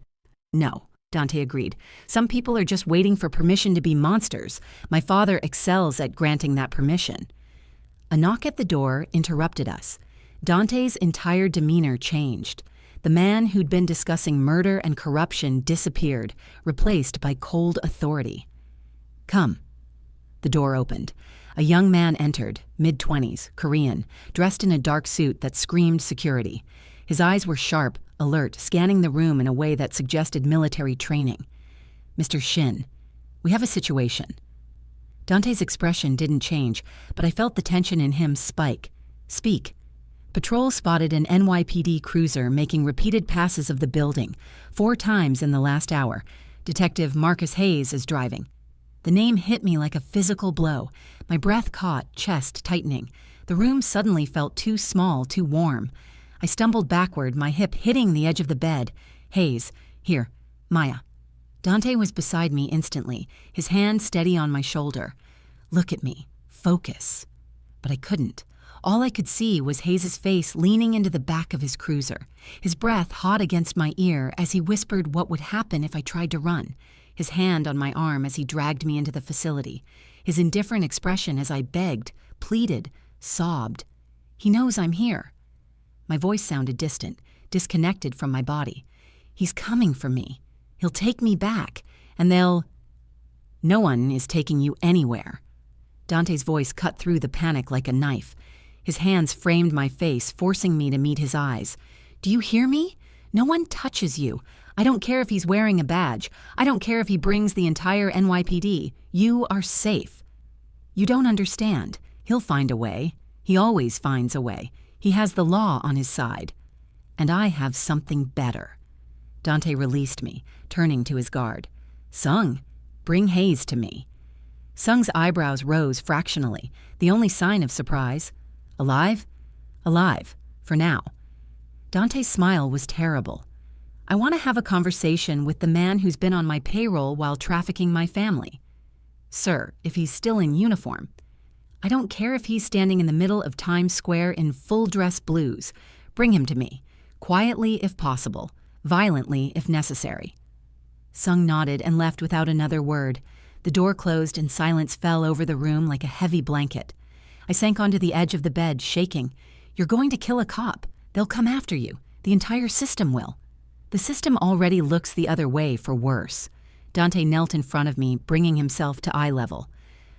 No, Dante agreed. Some people are just waiting for permission to be monsters. My father excels at granting that permission. A knock at the door interrupted us. Dante's entire demeanor changed. The man who'd been discussing murder and corruption disappeared, replaced by cold authority. Come. The door opened. A young man entered, mid-20s, Korean, dressed in a dark suit that screamed security. His eyes were sharp, alert, scanning the room in a way that suggested military training. Mr. Shin, we have a situation. Dante's expression didn't change, but I felt the tension in him spike. Speak. Patrol spotted an NYPD cruiser making repeated passes of the building, 4 times in the last hour. Detective Marcus Hayes is driving. The name hit me like a physical blow. My breath caught, chest tightening. The room suddenly felt too small, too warm. I stumbled backward, my hip hitting the edge of the bed. Hayes, here, Maya. Dante was beside me instantly, his hand steady on my shoulder. Look at me. Focus. But I couldn't. All I could see was Hayes' face leaning into the back of his cruiser, his breath hot against my ear as he whispered what would happen if I tried to run, his hand on my arm as he dragged me into the facility, his indifferent expression as I begged, pleaded, sobbed. He knows I'm here. My voice sounded distant, disconnected from my body. He's coming for me. He'll take me back, and they'll... No one is taking you anywhere. Dante's voice cut through the panic like a knife. His hands framed my face, forcing me to meet his eyes. Do you hear me? No one touches you. I don't care if he's wearing a badge. I don't care if he brings the entire NYPD. You are safe. You don't understand. He'll find a way. He always finds a way. He has the law on his side. And I have something better. Dante released me, turning to his guard. Sung, bring Hayes to me. Sung's eyebrows rose fractionally, the only sign of surprise. Alive? Alive, for now. Dante's smile was terrible. I want to have a conversation with the man who's been on my payroll while trafficking my family. Sir, if he's still in uniform. I don't care if he's standing in the middle of Times Square in full-dress blues. Bring him to me, quietly if possible, violently if necessary. Sung nodded and left without another word. The door closed and silence fell over the room like a heavy blanket. I sank onto the edge of the bed, shaking. You're going to kill a cop. They'll come after you. The entire system will. The system already looks the other way for worse. Dante knelt in front of me, bringing himself to eye level.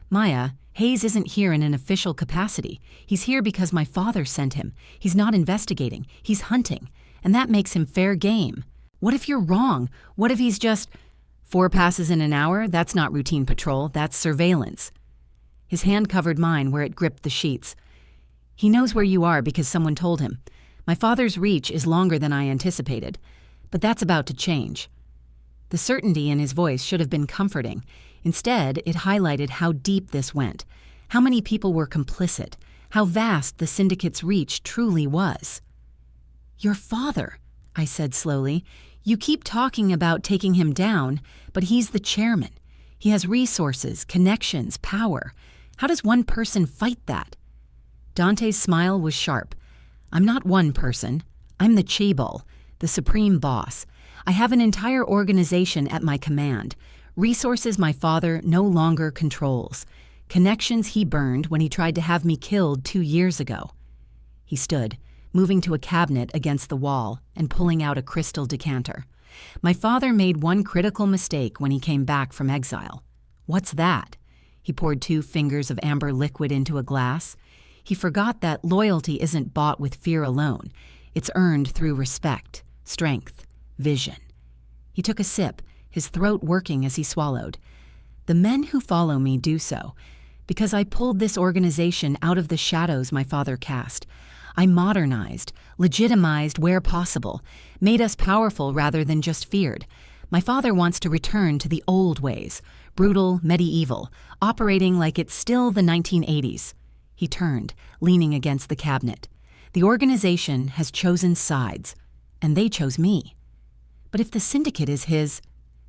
Maya, Hayes isn't here in an official capacity. He's here because my father sent him. He's not investigating. He's hunting. And that makes him fair game. What if you're wrong? What if he's just... 4 passes in an hour? That's not routine patrol. That's surveillance. His hand covered mine where it gripped the sheets. He knows where you are because someone told him. My father's reach is longer than I anticipated. But that's about to change. The certainty in his voice should have been comforting. Instead, it highlighted how deep this went, how many people were complicit, how vast the syndicate's reach truly was. "Your father," I said slowly. "You keep talking about taking him down, but he's the chairman. He has resources, connections, power. How does one person fight that?" Dante's smile was sharp. "I'm not one person. I'm the chaebol, the supreme boss. I have an entire organization at my command, resources my father no longer controls, connections he burned when he tried to have me killed 2 years ago." He stood, moving to a cabinet against the wall and pulling out a crystal decanter. "My father made one critical mistake when he came back from exile." "What's that?" He poured 2 fingers of amber liquid into a glass. "He forgot that loyalty isn't bought with fear alone. It's earned through respect, strength, vision." He took a sip, his throat working as he swallowed. "The men who follow me do so, because I pulled this organization out of the shadows my father cast. I modernized, legitimized where possible, made us powerful rather than just feared. My father wants to return to the old ways, brutal, medieval, operating like it's still the 1980s. He turned, leaning against the cabinet. "The organization has chosen sides, and they chose me. But if the syndicate is his,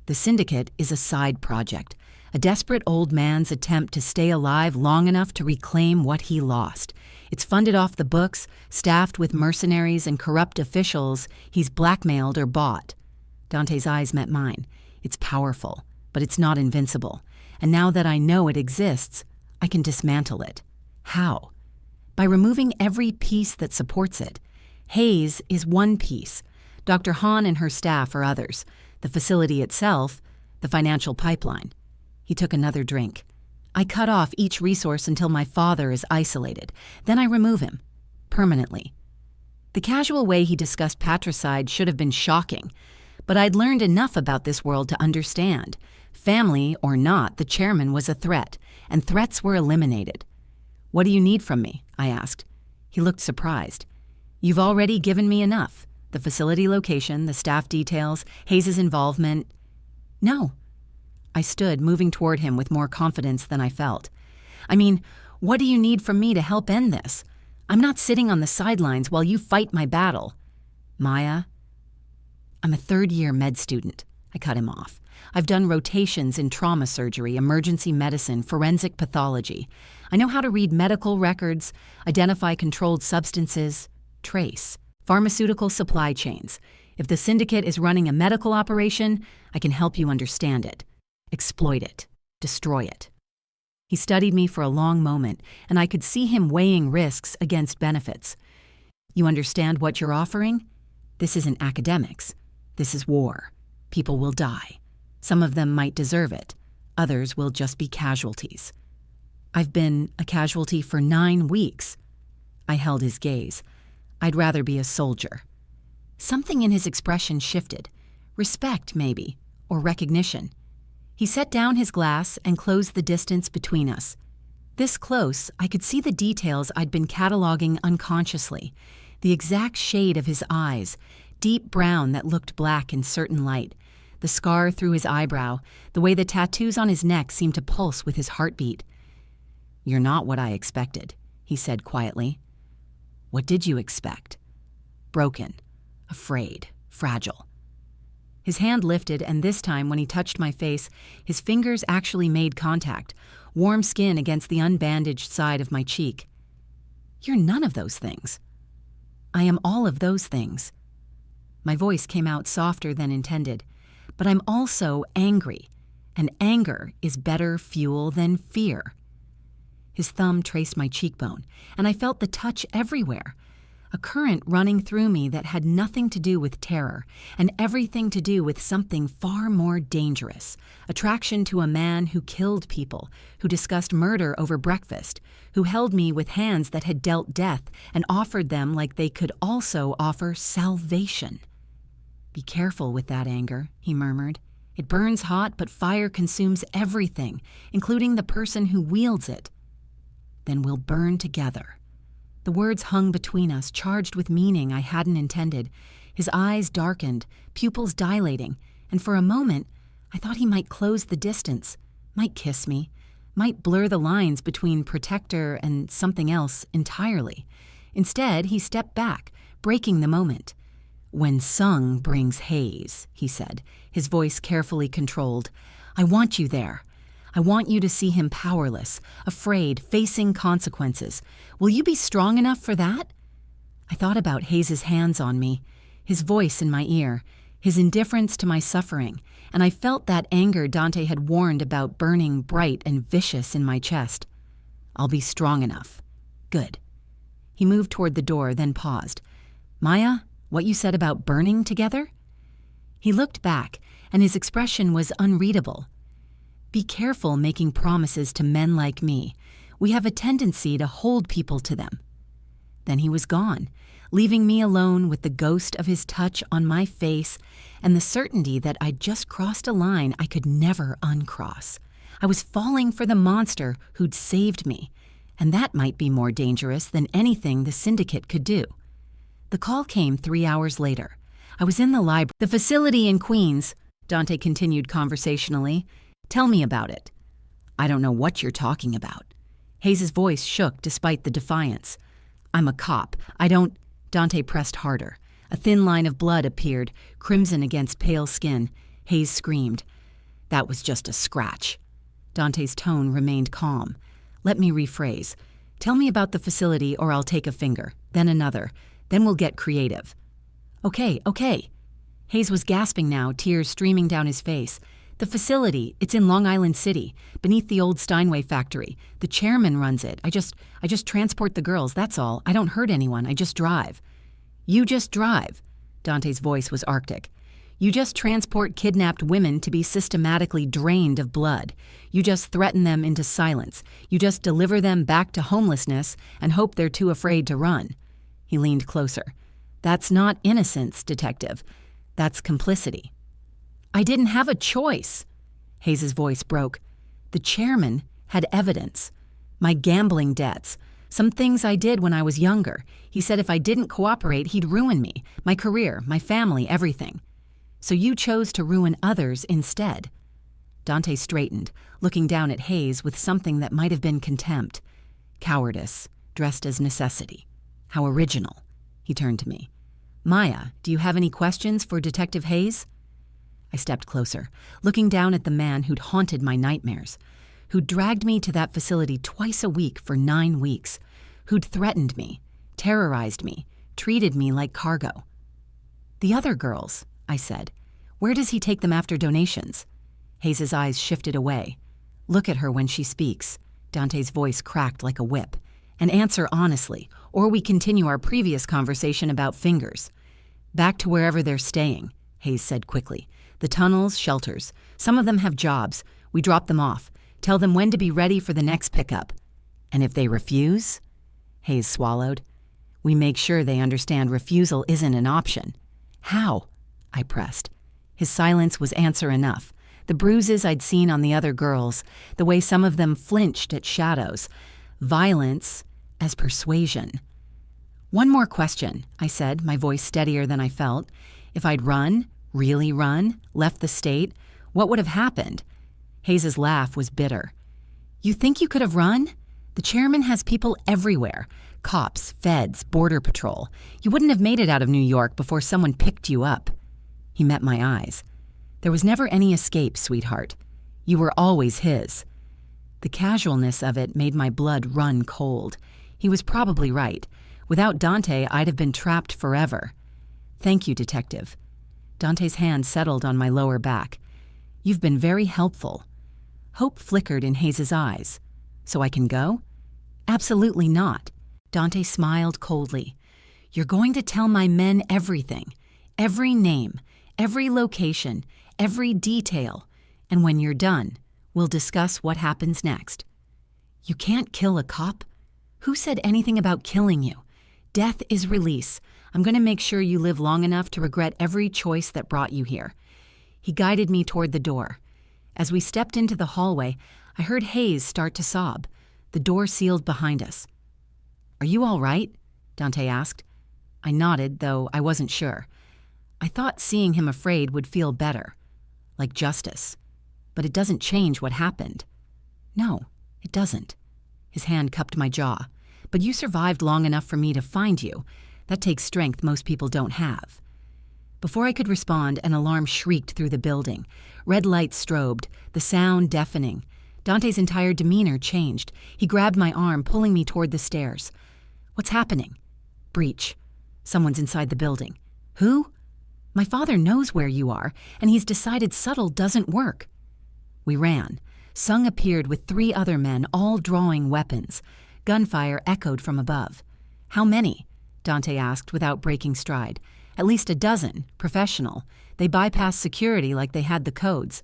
the syndicate is a side project, a desperate old man's attempt to stay alive long enough to reclaim what he lost. It's funded off the books, staffed with mercenaries and corrupt officials he's blackmailed or bought." Dante's eyes met mine. "It's powerful, but it's not invincible. And now that I know it exists, I can dismantle it." "How?" "By removing every piece that supports it. Hayes is one piece. Dr. Hahn and her staff are others. The facility itself, the financial pipeline." He took another drink. "I cut off each resource until my father is isolated. Then I remove him. Permanently." The casual way he discussed patricide should have been shocking, but I'd learned enough about this world to understand. Family or not, the chairman was a threat, and threats were eliminated. "What do you need from me?" I asked. He looked surprised. "You've already given me enough. The facility location, the staff details, Hayes' involvement." "No." I stood, moving toward him with more confidence than I felt. "I mean, what do you need from me to help end this? I'm not sitting on the sidelines while you fight my battle." "Maya, I'm a 3rd-year med student." I cut him off. "I've done rotations in trauma surgery, emergency medicine, forensic pathology. I know how to read medical records, identify controlled substances, trace, pharmaceutical supply chains. If the syndicate is running a medical operation, I can help you understand it. Exploit it. Destroy it." He studied me for a long moment, and I could see him weighing risks against benefits. "You understand what you're offering? This isn't academics. This is war. People will die. Some of them might deserve it. Others will just be casualties." "I've been a casualty for 9 weeks." I held his gaze. "I'd rather be a soldier." Something in his expression shifted. Respect, maybe, or recognition. He set down his glass and closed the distance between us. This close, I could see the details I'd been cataloging unconsciously. The exact shade of his eyes, deep brown that looked black in certain light, the scar through his eyebrow, the way the tattoos on his neck seemed to pulse with his heartbeat. "You're not what I expected," he said quietly. "What did you expect?" "Broken, afraid, fragile." His hand lifted, and this time when he touched my face, his fingers actually made contact, warm skin against the unbandaged side of my cheek. "You're none of those things." "I am all of those things." My voice came out softer than intended. "But I'm also angry, and anger is better fuel than fear." His thumb traced my cheekbone, and I felt the touch everywhere. A current running through me that had nothing to do with terror, and everything to do with something far more dangerous. Attraction to a man who killed people, who discussed murder over breakfast, who held me with hands that had dealt death and offered them like they could also offer salvation. "Be careful with that anger," he murmured. "It burns hot, but fire consumes everything, including the person who wields it." "Then we'll burn together." The words hung between us, charged with meaning I hadn't intended. His eyes darkened, pupils dilating, and for a moment, I thought he might close the distance, might kiss me, might blur the lines between protector and something else entirely. Instead, he stepped back, breaking the moment. "When Sung brings Hayes," he said, his voice carefully controlled, "I want you there. I want you to see him powerless, afraid, facing consequences. Will you be strong enough for that?" I thought about Hayes's hands on me, his voice in my ear, his indifference to my suffering, and I felt that anger Dante had warned about burning bright and vicious in my chest. "I'll be strong enough." "Good." He moved toward the door, then paused. "Maya, what you said about burning together?" He looked back, and his expression was unreadable. "Be careful making promises to men like me. We have a tendency to hold people to them." Then he was gone, leaving me alone with the ghost of his touch on my face and the certainty that I'd just crossed a line I could never uncross. I was falling for the monster who'd saved me, and that might be more dangerous than anything the syndicate could do. The call came 3 hours later. I was in the library. "The facility in Queens," Dante continued conversationally. "Tell me about it." "I don't know what you're talking about." Hayes's voice shook despite the defiance. "I'm a cop. I don't—" Dante pressed harder. A thin line of blood appeared, crimson against pale skin. Hayes screamed. "That was just a scratch." Dante's tone remained calm. "Let me rephrase. Tell me about the facility or I'll take a finger, then another. Then we'll get creative." Okay. Hayes was gasping now, tears streaming down his face. "The facility, it's in Long Island City, beneath the old Steinway factory. The chairman runs it. I just transport the girls, that's all. I don't hurt anyone, I just drive." "You just drive?" Dante's voice was arctic. "You just transport kidnapped women to be systematically drained of blood. You just threaten them into silence. You just deliver them back to homelessness and hope they're too afraid to run." He leaned closer. "That's not innocence, detective. That's complicity." "I didn't have a choice." Hayes's voice broke. "The chairman had evidence. My gambling debts. Some things I did when I was younger. He said if I didn't cooperate, he'd ruin me, my career, my family, everything. So you chose to ruin others instead." Dante straightened, looking down at Hayes with something that might have been contempt. "Cowardice, dressed as necessity. How original." He turned to me. "Maya, do you have any questions for Detective Hayes?" I stepped closer, looking down at the man who'd haunted my nightmares, who'd dragged me to that facility twice a week for 9 weeks, who'd threatened me, terrorized me, treated me like cargo. "The other girls," I said. "Where does he take them after donations?" Hayes's eyes shifted away. "Look at her when she speaks." Dante's voice cracked like a whip. "And answer honestly, or we continue our previous conversation about fingers." "Back to wherever they're staying," Hayes said quickly. "The tunnels, shelters. Some of them have jobs. We drop them off. Tell them when to be ready for the next pickup." "And if they refuse?" Hayes swallowed. "We make sure they understand refusal isn't an option." "How?" I pressed. His silence was answer enough. The bruises I'd seen on the other girls, the way some of them flinched at shadows. Violence as persuasion. "One more question," I said, my voice steadier than I felt. "If I'd run, really run, left the state, what would have happened?" Hayes's laugh was bitter. "You think you could have run? The chairman has people everywhere. Cops, feds, border patrol. You wouldn't have made it out of New York before someone picked you up." He met my eyes. "There was never any escape, sweetheart. You were always his." The casualness of it made my blood run cold. He was probably right. Without Dante, I'd have been trapped forever. "Thank you, Detective." Dante's hand settled on my lower back. "You've been very helpful." Hope flickered in Hayes's eyes. "So I can go?" "Absolutely not." Dante smiled coldly. "You're going to tell my men everything. Every name, every location, every detail. And when you're done, we'll discuss what happens next." "You can't kill a cop? Who said anything about killing you? Death is release. I'm going to make sure you live long enough to regret every choice that brought you here." He guided me toward the door. As we stepped into the hallway, I heard Hayes start to sob. The door sealed behind us. "Are you all right?" Dante asked. I nodded, though I wasn't sure. I thought seeing him afraid would feel better, like justice. But it doesn't change what happened. "No, It doesn't. His hand cupped my jaw. But you survived long enough for me to find you. That takes strength most people don't have. Before I could respond, an alarm shrieked through the building. Red lights strobed, the sound deafening. Dante's entire demeanor changed. He grabbed my arm, pulling me toward the stairs. What's happening? Breach. Someone's inside the building. Who? My father knows where you are, and he's decided subtle doesn't work. We ran. Sung appeared with 3 other men, all drawing weapons. Gunfire echoed from above. How many? Dante asked without breaking stride. At least a dozen, professional. They bypassed security like they had the codes.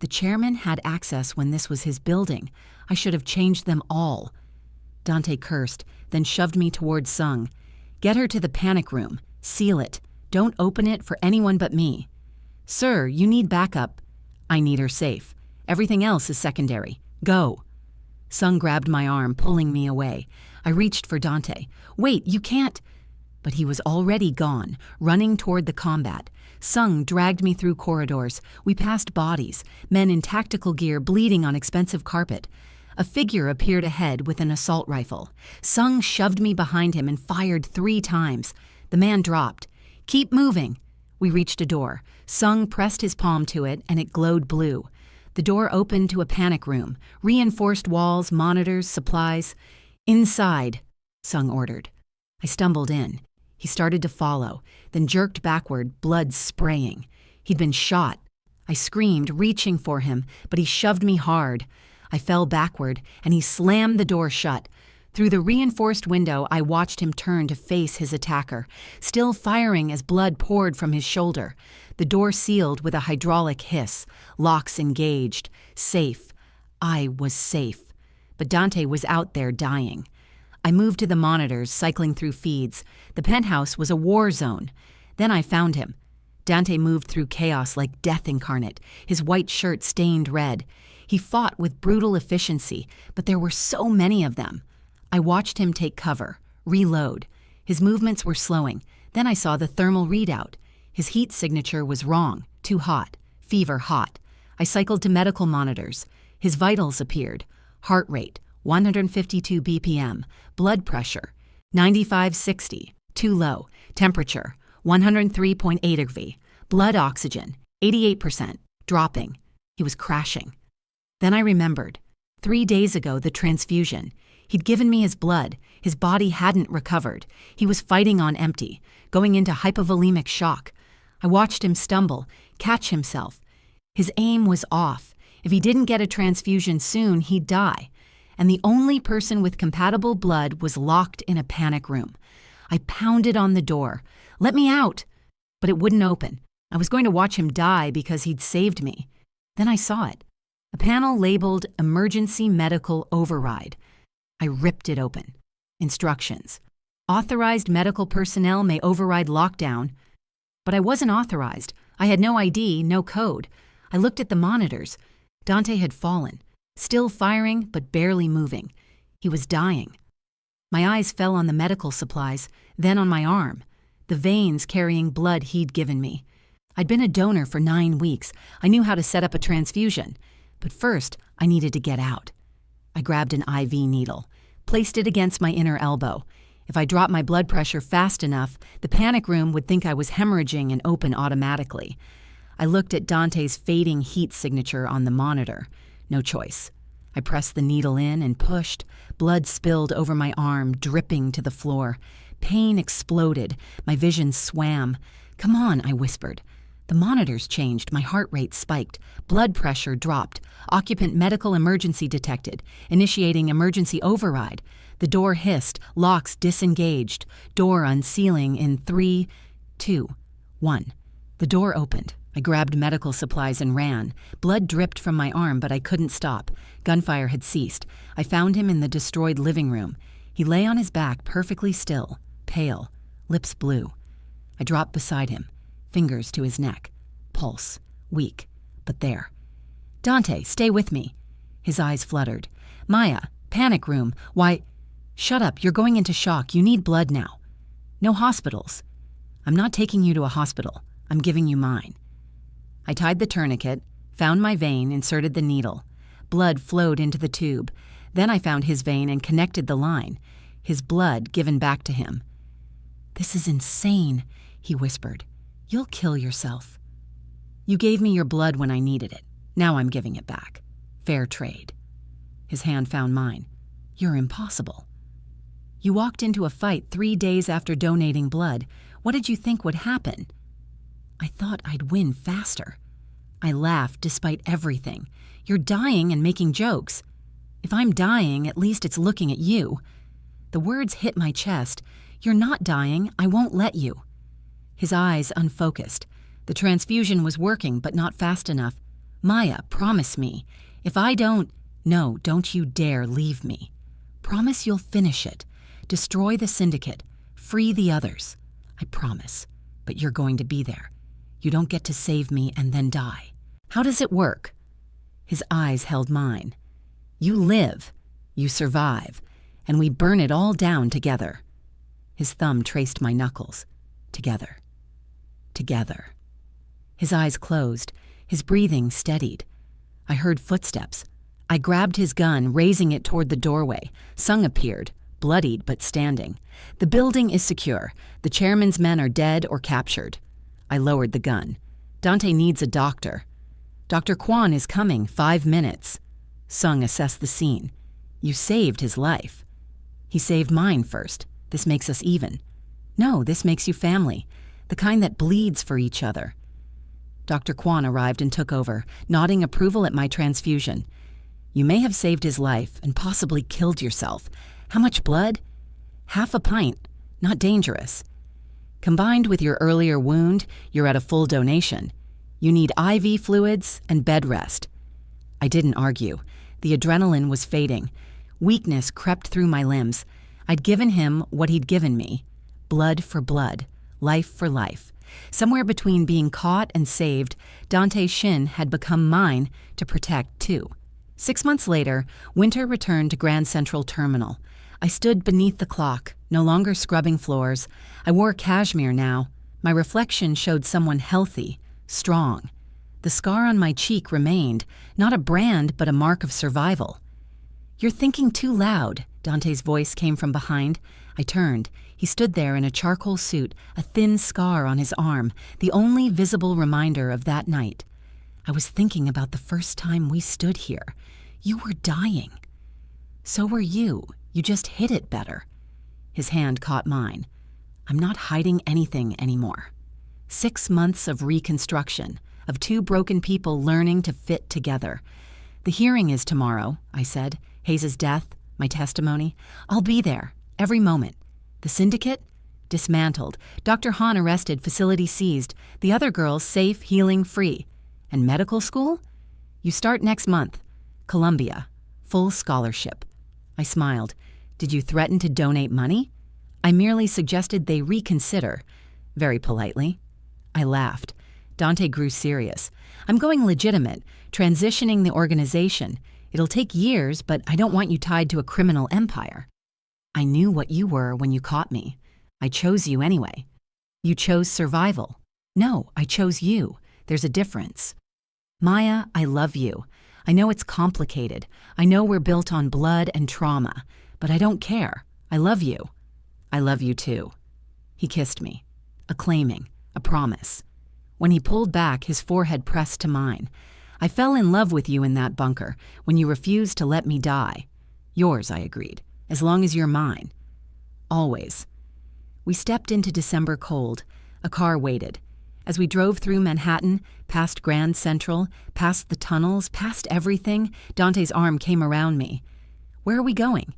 The chairman had access when this was his building. I should have changed them all. Dante cursed, then shoved me toward Sung. Get her to the panic room. Seal it. Don't open it for anyone but me. Sir, you need backup. I need her safe. Everything else is secondary. Go. Sung grabbed my arm, pulling me away. I reached for Dante. Wait, you can't. But he was already gone, running toward the combat. Sung dragged me through corridors. We passed bodies, men in tactical gear bleeding on expensive carpet. A figure appeared ahead with an assault rifle. Sung shoved me behind him and fired 3 times. The man dropped. Keep moving. We reached a door. Sung pressed his palm to it, and it glowed blue. The door opened to a panic room. Reinforced walls, monitors, supplies. Inside, Sung ordered. I stumbled in. He started to follow, then jerked backward, blood spraying. He'd been shot. I screamed, reaching for him, but he shoved me hard. I fell backward, and he slammed the door shut. Through the reinforced window, I watched him turn to face his attacker, still firing as blood poured from his shoulder. The door sealed with a hydraulic hiss, locks engaged. Safe. I was safe. But Dante was out there dying. I moved to the monitors, cycling through feeds. The penthouse was a war zone. Then I found him. Dante moved through chaos like death incarnate, his white shirt stained red. He fought with brutal efficiency, but there were so many of them. I watched him take cover, reload. His movements were slowing. Then I saw the thermal readout. His heat signature was wrong, too hot, fever hot. I cycled to medical monitors. His vitals appeared. Heart rate, 152 BPM. Blood pressure, 95/60, too low. Temperature, 103.8 degrees. Blood oxygen, 88%, dropping. He was crashing. Then I remembered. 3 days ago, the transfusion. He'd given me his blood. His body hadn't recovered. He was fighting on empty, going into hypovolemic shock. I watched him stumble, catch himself. His aim was off. If he didn't get a transfusion soon, he'd die. And the only person with compatible blood was locked in a panic room. I pounded on the door. Let me out! But it wouldn't open. I was going to watch him die because he'd saved me. Then I saw it. A panel labeled Emergency Medical Override. I ripped it open. Instructions. Authorized medical personnel may override lockdown. But I wasn't authorized. I had no ID, no code. I looked at the monitors. Dante had fallen, still firing but barely moving. He was dying. My eyes fell on the medical supplies, then on my arm, the veins carrying blood he'd given me. I'd been a donor for 9 weeks. I knew how to set up a transfusion. But first, I needed to get out. I grabbed an IV needle, placed it against my inner elbow. If I dropped my blood pressure fast enough, the panic room would think I was hemorrhaging and open automatically. I looked at Dante's fading heat signature on the monitor. No choice. I pressed the needle in and pushed. Blood spilled over my arm, dripping to the floor. Pain exploded. My vision swam. Come on, I whispered. The monitors changed. My heart rate spiked. Blood pressure dropped. Occupant medical emergency detected. Initiating emergency override. The door hissed. Locks disengaged. Door unsealing in 3, 2, 1. The door opened. I grabbed medical supplies and ran. Blood dripped from my arm, but I couldn't stop. Gunfire had ceased. I found him in the destroyed living room. He lay on his back, perfectly still, pale, lips blue. I dropped beside him, fingers to his neck. Pulse, weak, but there. Dante, stay with me. His eyes fluttered. Maya, panic room. Why? Shut up, you're going into shock. You need blood now. No hospitals. I'm not taking you to a hospital. I'm giving you mine. I tied the tourniquet, found my vein, inserted the needle. Blood flowed into the tube. Then I found his vein and connected the line. His blood given back to him. "This is insane," he whispered. "You'll kill yourself." "You gave me your blood when I needed it. Now I'm giving it back. Fair trade." His hand found mine. "You're impossible." "You walked into a fight 3 days after donating blood. What did you think would happen?" "I thought I'd win faster." I laughed despite everything. "You're dying and making jokes." "If I'm dying, at least it's looking at you." The words hit my chest. "You're not dying. I won't let you." His eyes unfocused. The transfusion was working, but not fast enough. "Maya, promise me. If I don't—" "No, don't you dare leave me. Promise you'll finish it. Destroy the syndicate. Free the others. I promise. But you're going to be there. You don't get to save me and then die." "How does it work?" His eyes held mine. "You live. You survive. And we burn it all down together." His thumb traced my knuckles. Together. Together. His eyes closed. His breathing steadied. I heard footsteps. I grabbed his gun, raising it toward the doorway. Sung appeared, bloodied but standing. "The building is secure. The chairman's men are dead or captured." I lowered the gun. "Dante needs a doctor." "Dr. Kwan is coming, 5 minutes." Sung assessed the scene. "You saved his life." "He saved mine first. This makes us even." "No, this makes you family. The kind that bleeds for each other." Dr. Kwan arrived and took over, nodding approval at my transfusion. "You may have saved his life and possibly killed yourself. How much blood?" "Half a pint. Not dangerous." "Combined with your earlier wound, you're at a full donation. You need IV fluids and bed rest." I didn't argue. The adrenaline was fading. Weakness crept through my limbs. I'd given him what he'd given me. Blood for blood. Life for life. Somewhere between being caught and saved, Dante's shin had become mine to protect too. 6 months later, Winter returned to Grand Central Terminal. I stood beneath the clock, no longer scrubbing floors. I wore cashmere now. My reflection showed someone healthy, strong. The scar on my cheek remained, not a brand but a mark of survival. "You're thinking too loud," Dante's voice came from behind. I turned. He stood there in a charcoal suit, a thin scar on his arm, the only visible reminder of that night. "I was thinking about the first time we stood here. You were dying." "So were you. You just hid it better." His hand caught mine. "I'm not hiding anything anymore." 6 months of reconstruction, of 2 broken people learning to fit together. "The hearing is tomorrow," I said. "Hayes' death, my testimony. I'll be there, every moment. The syndicate? Dismantled. Dr. Hahn arrested, facility seized. The other girls safe, healing, free. And medical school? You start next month. Columbia. Full scholarship." I smiled. "Did you threaten to donate money?" "I merely suggested they reconsider." Very politely. I laughed. Dante grew serious. "I'm going legitimate, transitioning the organization. It'll take years, but I don't want you tied to a criminal empire." "I knew what you were when you caught me. I chose you anyway." "You chose survival." "No, I chose you. There's a difference." "Maya, I love you. I know it's complicated. I know we're built on blood and trauma. But I don't care. I love you." "I love you too." He kissed me. A claiming, a promise. When he pulled back, his forehead pressed to mine. "I fell in love with you in that bunker, when you refused to let me die." "Yours," I agreed, "as long as you're mine." "Always." We stepped into December cold. A car waited. As we drove through Manhattan, past Grand Central, past the tunnels, past everything, Dante's arm came around me. "Where are we going?"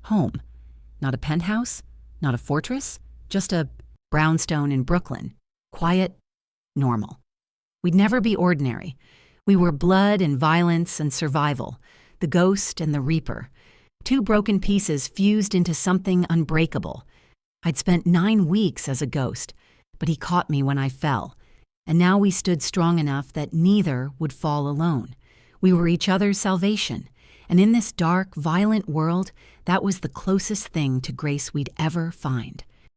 "Home." Not a penthouse, not a fortress, just a brownstone in Brooklyn. Quiet, normal. We'd never be ordinary. We were blood and violence and survival, the ghost and the reaper. 2 broken pieces fused into something unbreakable. I'd spent 9 weeks as a ghost, but he caught me when I fell. And now we stood strong enough that neither would fall alone. We were each other's salvation. And in this dark, violent world, that was the closest thing to grace we'd ever find.